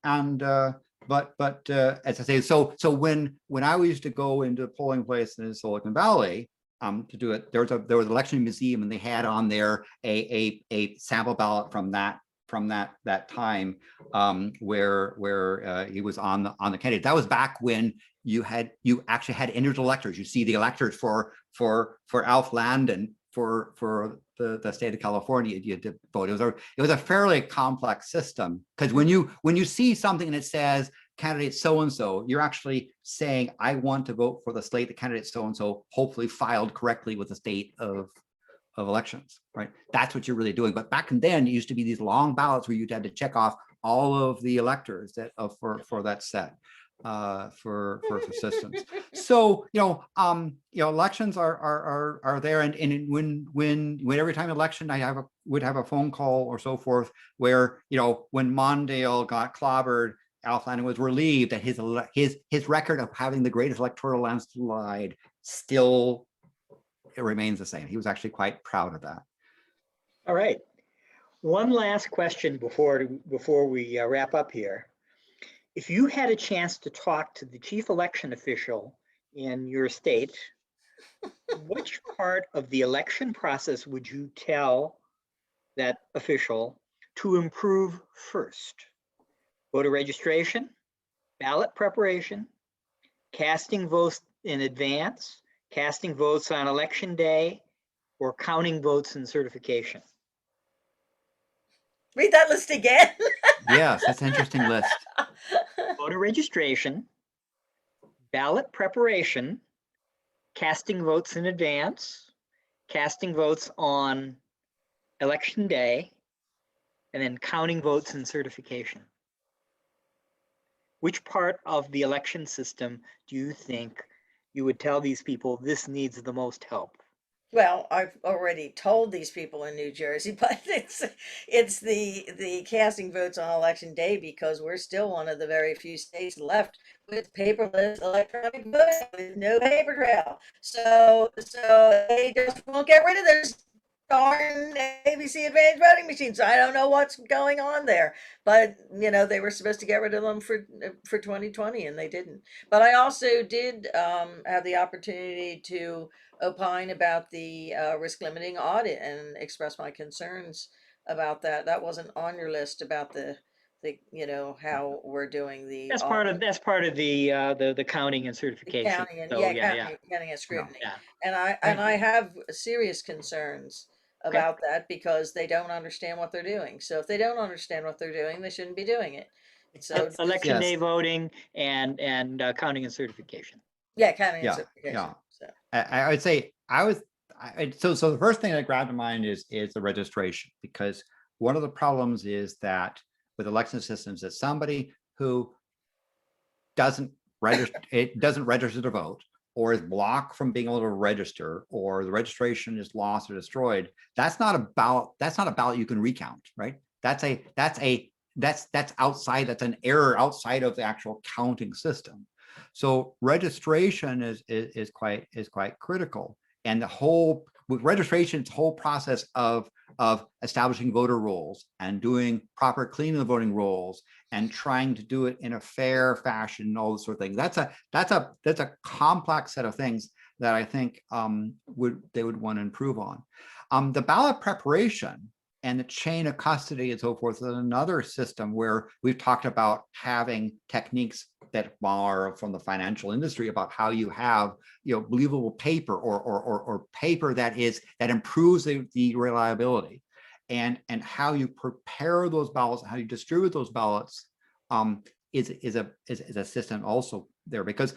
Speaker 2: But as I say, so when I used to go into a polling place in Silicon Valley to do it, there was an election museum, and they had on there a sample ballot from that time, where he was on the candidate. That was back when you actually had entered electors. You see the electors for Alf Landon for the state of California, you had to vote. It was a fairly complex system, because when you see something and it says candidate so and so, you're actually saying, I want to vote for the slate that candidate so and so hopefully filed correctly with the state of elections, right? That's what you're really doing. But back then, it used to be these long ballots where you'd had to check off all of the electors that for that set. For systems. So elections are there, and when every time election I would have a phone call or so forth, where when Mondale got clobbered, Alf Landon was relieved that his record of having the greatest electoral landslide still remains the same. He was actually quite proud of that.
Speaker 1: All right. One last question before we wrap up here. If you had a chance to talk to the chief election official in your state, which part of the election process would you tell that official to improve first? voter registration, ballot preparation, casting votes in advance, casting votes on election day, or counting votes and certification.
Speaker 3: Read that list again.
Speaker 2: Yes, that's an interesting list.
Speaker 1: Voter registration, ballot preparation, casting votes in advance, casting votes on election day, and then counting votes and certification. Which part of the election system do you think you would tell these people this needs the most help?
Speaker 3: Well, I've already told these people in New Jersey, but it's the casting votes on election day, because we're still one of the very few states left with paperless electronic voting with no paper trail. So they just won't get rid of those darn ABC advanced voting machines. I don't know what's going on there, but they were supposed to get rid of them for 2020, and they didn't. But I also did have the opportunity to opine about the risk limiting audit and express my concerns about that. That wasn't on your list about the how we're doing the
Speaker 1: That's part of the counting and
Speaker 3: the
Speaker 1: certification.
Speaker 3: counting and
Speaker 1: So yeah.
Speaker 3: counting and scrutiny.
Speaker 1: Yeah.
Speaker 3: And I have serious concerns about that, because they don't understand what they're doing. So if they don't understand what they're doing, they shouldn't be doing it. So
Speaker 1: Election
Speaker 2: Yes.
Speaker 1: day voting and counting and certification.
Speaker 3: yeah, counting and
Speaker 2: Yeah,
Speaker 3: certification.
Speaker 2: yeah.
Speaker 3: So
Speaker 2: I would say so the first thing that grabbed to mind is the registration, because one of the problems is that with election systems that somebody who doesn't register to vote, or is blocked from being able to register, or the registration is lost or destroyed, that's not a ballot you can recount, right? That's outside, that's an error outside of the actual counting system. So registration is quite critical. And with registration, it's the whole process of establishing voter rolls and doing proper cleaning of the voting rolls and trying to do it in a fair fashion and all this sort of thing. That's a complex set of things that I think they would want to improve on. The ballot preparation and the chain of custody and so forth is another system where we've talked about having techniques that are from the financial industry about how you have believable paper or paper that improves the reliability, and how you prepare those ballots, how you distribute those ballots is a system also there. Because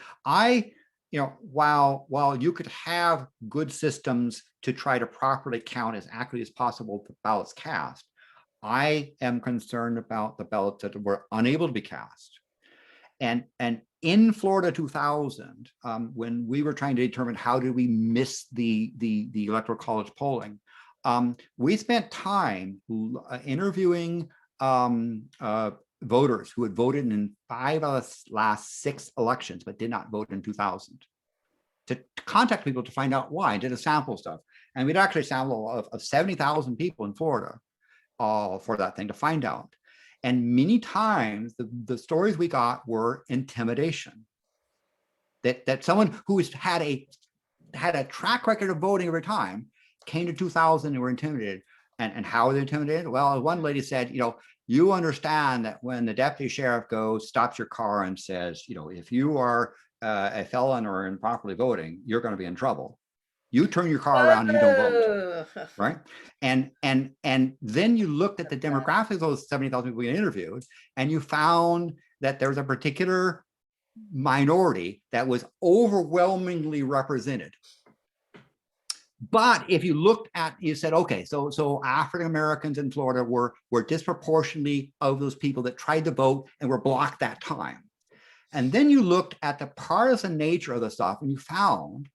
Speaker 2: while you could have good systems to try to properly count as accurately as possible the ballots cast, I am concerned about the ballots that were unable to be cast. And in Florida 2000, when we were trying to determine how did we miss the electoral college polling, we spent time interviewing voters who had voted in 5 of the last 6 elections but did not vote in 2000, to contact people to find out why, and did a sample stuff. And we'd actually sample of 70,000 people in Florida for that thing to find out. And many times the stories we got were intimidation. That someone who had a track record of voting over time came to 2000 and were intimidated. And how were they intimidated? Well, one lady said, you understand that when the deputy sheriff stops your car and says, if you are a felon or improperly voting, you're going to be in trouble. You turn your car around and you don't vote, right? And then you looked at the demographics of those 70,000 people we interviewed, and you found that there was a particular minority that was overwhelmingly represented. But if you looked at, you said, okay, so African Americans in Florida were disproportionately of those people that tried to vote and were blocked that time. And then you looked at the partisan nature of the stuff, and you found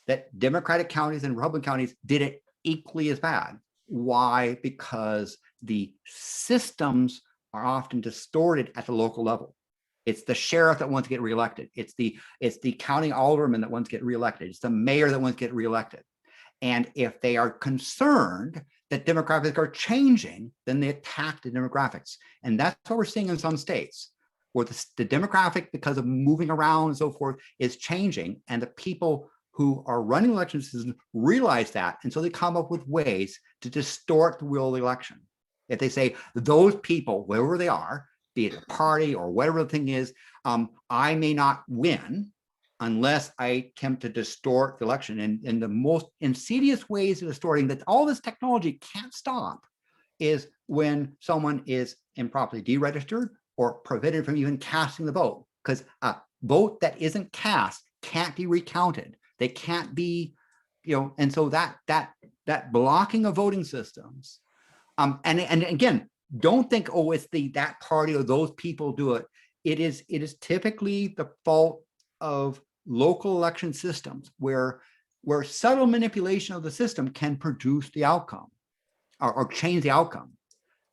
Speaker 2: that Democratic counties and Republican counties did it equally as bad. Why? Because the systems are often distorted at the local level. It's the sheriff that wants to get reelected. It's the county alderman that wants to get reelected. It's the mayor that wants to get reelected. And if they are concerned that demographics are changing, then they attack the demographics. And that's what we're seeing in some states, where the demographic, because of moving around and so forth, is changing. And the people who are running election systems realize that. And so they come up with ways to distort the will of the election. If they say those people, wherever they are, be it a party or whatever the thing is, I may not win unless I attempt to distort the election. And the most insidious ways of distorting that all this technology can't stop is when someone is improperly deregistered or prevented from even casting the vote, because a vote that isn't cast can't be recounted. They can't be, and so that blocking of voting systems, and again, don't think, oh, it's that party or those people do it. It is typically the fault of local election systems where subtle manipulation of the system can produce the outcome or change the outcome.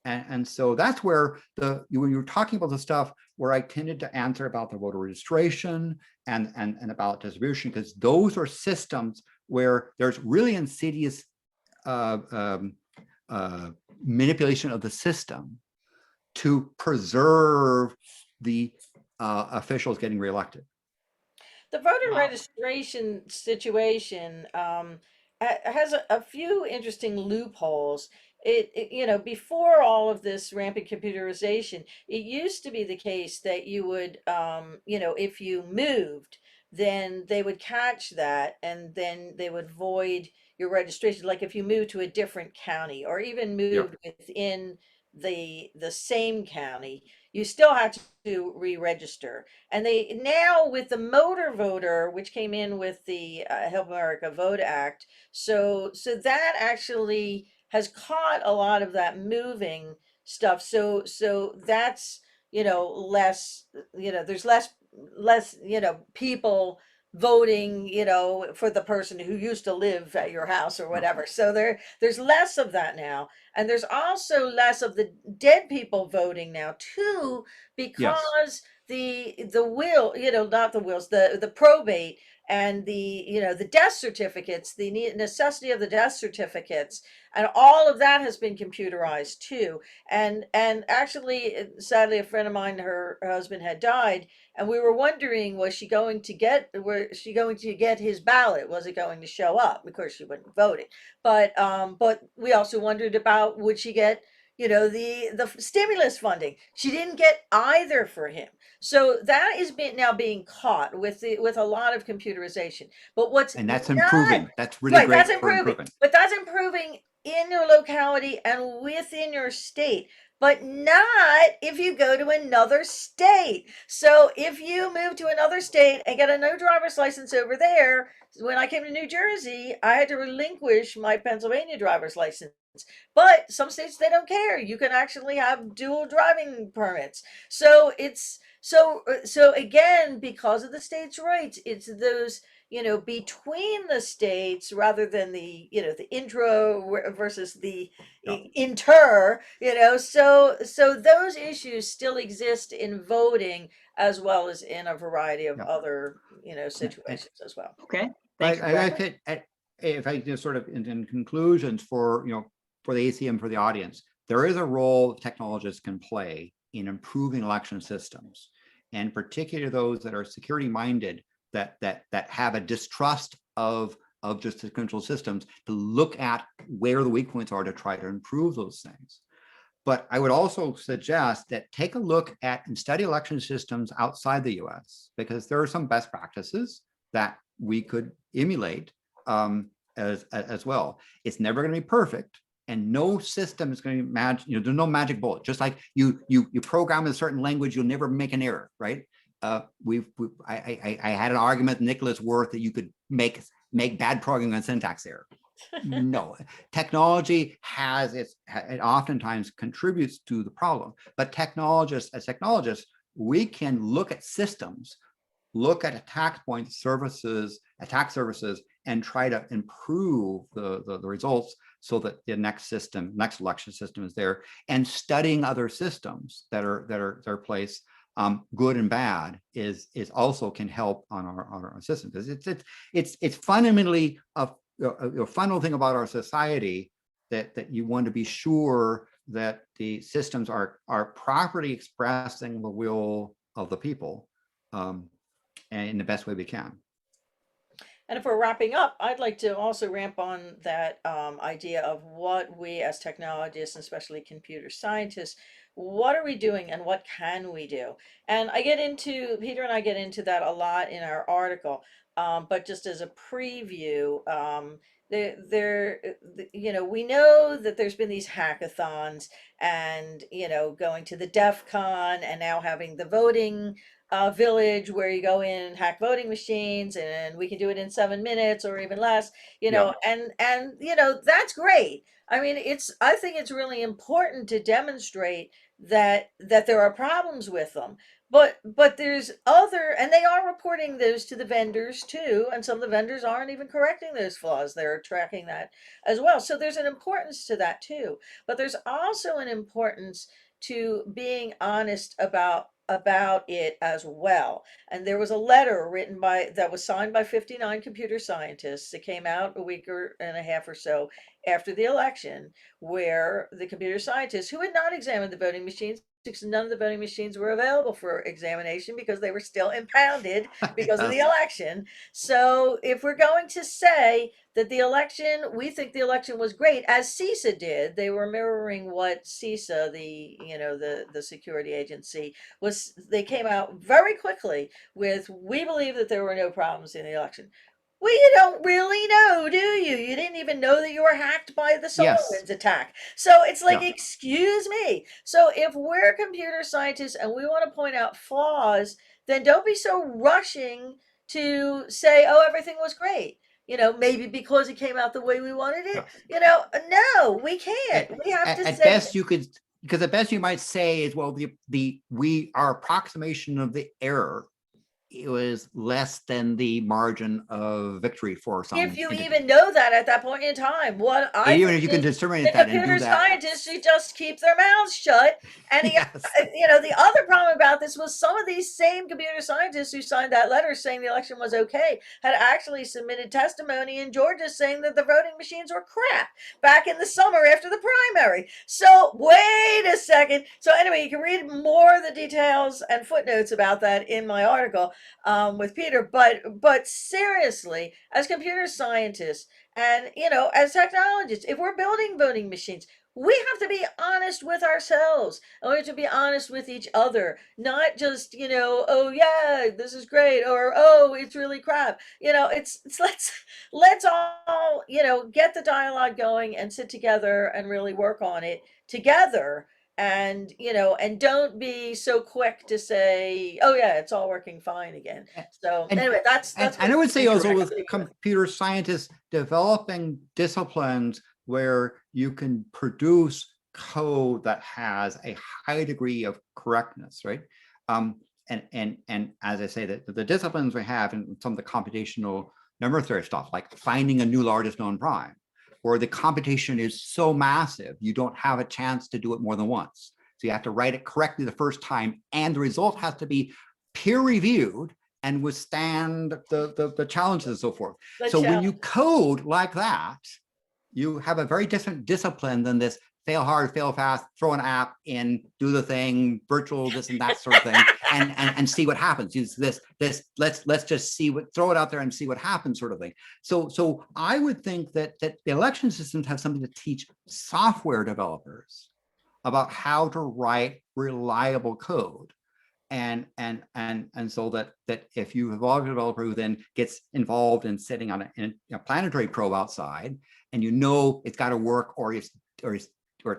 Speaker 2: And so that's where when you were talking about the stuff where I tended to answer about the voter registration and about distribution, because those are systems where there's really insidious manipulation of the system to preserve the officials getting reelected.
Speaker 3: The voter
Speaker 1: Wow.
Speaker 3: registration situation has a few interesting loopholes. Before all of this rampant computerization, it used to be the case that you would, if you moved, then they would catch that and then they would void your registration. Like if you moved to a different county or even moved within the same county, you still have to re-register. And they now with the motor voter, which came in with the Help America Vote Act, so that actually has caught a lot of that moving stuff. So that's less. There's less people voting for the person who used to live at your house or whatever. So there's less of that now, and there's also less of the dead people voting now too, because the will, not the wills, the probate and the death certificates, the necessity of the death certificates, and all of that has been computerized too. And actually, sadly, a friend of mine, her husband had died, and we were wondering, was she going to get his ballot? Was it going to show up? Of course, she wasn't voting, but we also wondered about, would she get the stimulus funding? She didn't get either for him. So that is now being caught with a lot of computerization. But what's
Speaker 2: And that's
Speaker 3: not
Speaker 2: improving. That's really
Speaker 3: right,
Speaker 2: great
Speaker 3: that's
Speaker 2: for
Speaker 3: improving.
Speaker 2: improving.
Speaker 3: But that's improving in your locality and within your state, but not if you go to another state. So if you move to another state and get a no driver's license over there, when I came to New Jersey, I had to relinquish my Pennsylvania driver's license. But some states, they don't care. You can actually have dual driving permits. So it's so again, because of the states' rights, it's those between the states rather than the intro versus the
Speaker 2: Yeah.
Speaker 3: inter. So those issues still exist in voting as well as in a variety of
Speaker 2: Yeah.
Speaker 3: other situations as well.
Speaker 1: Okay, thank you.
Speaker 2: I could, if I just sort of in conclusions for the ACM, for the audience, there is a role technologists can play in improving election systems, and particularly those that are security minded, that have a distrust of just the control systems, to look at where the weak points are to try to improve those things. But I would also suggest that take a look at and study election systems outside the US, because there are some best practices that we could emulate as well. It's never going to be perfect, and no system is going to magic. There's no magic bullet. Just like you program in a certain language, you'll never make an error, right? I had an argument with Nicholas Wirth that you could make bad programming on syntax error. No, technology it oftentimes contributes to the problem. But as technologists, we can look at systems, look at attack services, and try to improve the results so that the next election system is there. And studying other systems that are placed, good and bad, is also can help on our system, because it's fundamentally a fundamental thing about our society that you want to be sure that the systems are properly expressing the will of the people, and in the best way we can.
Speaker 3: And if we're wrapping up, I'd like to also ramp on that idea of what we as technologists, and especially computer scientists, what are we doing and what can we do? And Peter and I get into that a lot in our article. But just as a preview, we know that there's been these hackathons and, going to the DEF CON and now having the voting village where you go in and hack voting machines and we can do it in 7 minutes or even less,
Speaker 2: Yeah.
Speaker 3: and that's great. I mean, I think it's really important to demonstrate that there are problems with them. But there's other, and they are reporting those to the vendors too, and some of the vendors aren't even correcting those flaws. They're tracking that as well. So there's an importance to that too. But there's also an importance to being honest about it as well. And there was a letter written that was signed by 59 computer scientists. It came out a week and a half or so after the election, where the computer scientists who had not examined the voting machines, because none of the voting machines were available for examination because they were still impounded because of the election. So if we're going to say that we think the election was great, as CISA did, they were mirroring what CISA, the security agency, they came out very quickly with, we believe that there were no problems in the election. Well, you don't really know, do you? You didn't even know that you were hacked by the
Speaker 2: Yes.
Speaker 3: SolarWinds attack. So it's like,
Speaker 2: Yeah.
Speaker 3: excuse me. So if we're computer scientists and we want to point out flaws, then don't be so rushing to say, oh, everything was great. Maybe because it came out the way we wanted it. No, we can't. We have to
Speaker 2: At
Speaker 3: say,
Speaker 2: best you could, because at best you might say is, well, our approximation of the error, it was less than the margin of victory for some
Speaker 3: if you
Speaker 2: entity.
Speaker 3: even know that at that point in time, what I
Speaker 2: Even
Speaker 3: think
Speaker 2: if you can
Speaker 3: is
Speaker 2: discriminate
Speaker 3: the
Speaker 2: that and do
Speaker 3: computer
Speaker 2: that.
Speaker 3: scientists should just keep their mouths shut. And
Speaker 2: Yes.
Speaker 3: the other problem about this was some of these same computer scientists who signed that letter saying the election was okay had actually submitted testimony in Georgia saying that the voting machines were crap back in the summer after the primary. So wait a second. So anyway, you can read more of the details and footnotes about that in my article with Peter. But seriously, as computer scientists and as technologists, if we're building voting machines, we have to be honest with ourselves and we have to be honest with each other, not just oh yeah, this is great, or oh, it's really crap. It's let's all get the dialogue going and sit together and really work on it together. And don't be so quick to say, oh yeah, it's all working fine again. So
Speaker 2: And,
Speaker 3: anyway, that's
Speaker 2: and
Speaker 3: what
Speaker 2: I would say also with
Speaker 3: indirectly
Speaker 2: computer scientists developing disciplines where you can produce code that has a high degree of correctness, right? And as I say, that the disciplines we have in some of the computational number theory stuff, like finding a new largest known prime, where the computation is so massive, you don't have a chance to do it more than once. So you have to write it correctly the first time, and the result has to be peer reviewed and withstand the challenges and so forth. So when you code like that, you have a very different discipline than this fail hard, fail fast, throw an app in, do the thing, virtual, this and that sort of thing, and see what happens. Use let's just throw it out there and see what happens sort of thing. So I would think that the election systems have something to teach software developers about how to write reliable code. And so that if you have a developer who then gets involved in sitting on a planetary probe outside, and it's got to work or it's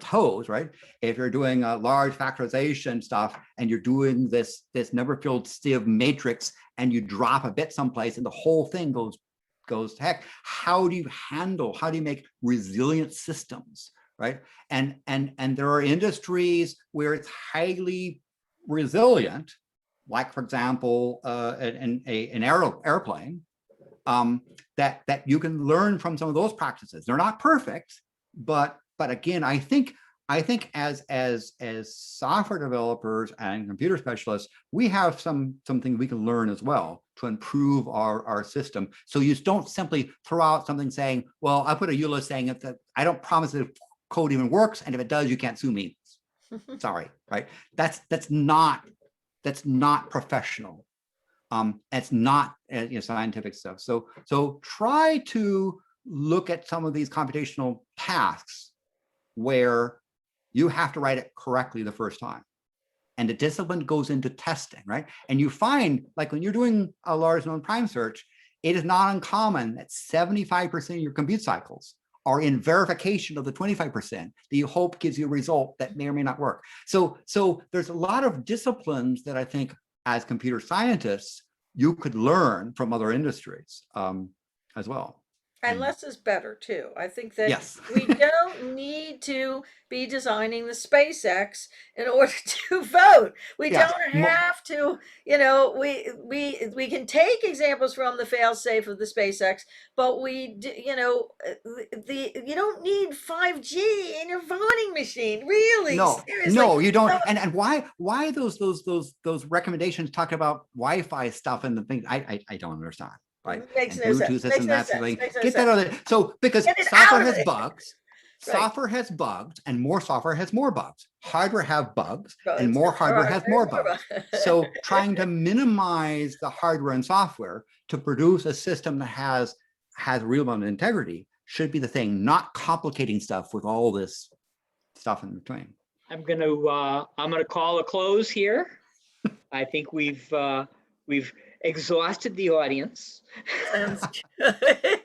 Speaker 2: hosed, right? If you're doing a large factorization stuff and you're doing this number filled sieve matrix and you drop a bit someplace and the whole thing goes to heck, how do you make resilient systems, right? And there are industries where it's highly resilient, like for example, an airplane, that you can learn from some of those practices. They're not perfect, but again, I think as software developers and computer specialists, we have something we can learn as well to improve our system. So you don't simply throw out something saying, well, I put a EULA saying that I don't promise that code even works, and if it does, you can't sue me. Sorry, right? That's not professional. It's not scientific stuff. So try to look at some of these computational tasks where you have to write it correctly the first time. And the discipline goes into testing, right? And you find, like when you're doing a large known prime search, it is not uncommon that 75% of your compute cycles are in verification of the 25% that you hope gives you a result that may or may not work. So there's a lot of disciplines that I think as computer scientists, you could learn from other industries as well.
Speaker 3: And less is better too. I think that
Speaker 2: Yes.
Speaker 3: we don't need to be designing the SpaceX in order to vote. We
Speaker 2: Yes.
Speaker 3: don't have to, we can take examples from the failsafe of the SpaceX, but you don't need 5G in your voting machine, really.
Speaker 2: No,
Speaker 3: Seriously.
Speaker 2: no, you don't. And why those recommendations talk about Wi-Fi stuff and the things I don't understand. Right?
Speaker 3: Makes
Speaker 2: And
Speaker 3: no sense.
Speaker 2: Bluetooth this
Speaker 3: Makes
Speaker 2: and
Speaker 3: no
Speaker 2: that
Speaker 3: sense.
Speaker 2: thing.
Speaker 3: Makes no
Speaker 2: Get that
Speaker 3: sense.
Speaker 2: out of there. So because
Speaker 3: Get it
Speaker 2: software
Speaker 3: out of
Speaker 2: has
Speaker 3: there.
Speaker 2: bugs,
Speaker 3: Right.
Speaker 2: software has bugs, and more software has more bugs. Hardware have bugs,
Speaker 3: Bugs.
Speaker 2: and more hardware has more bugs.
Speaker 3: bugs.
Speaker 2: So trying to minimize the hardware and software to produce a system that has real amount of integrity should be the thing, not complicating stuff with all this stuff in between.
Speaker 1: I'm gonna call a close here. I think we've exhausted the audience.
Speaker 3: Sounds good.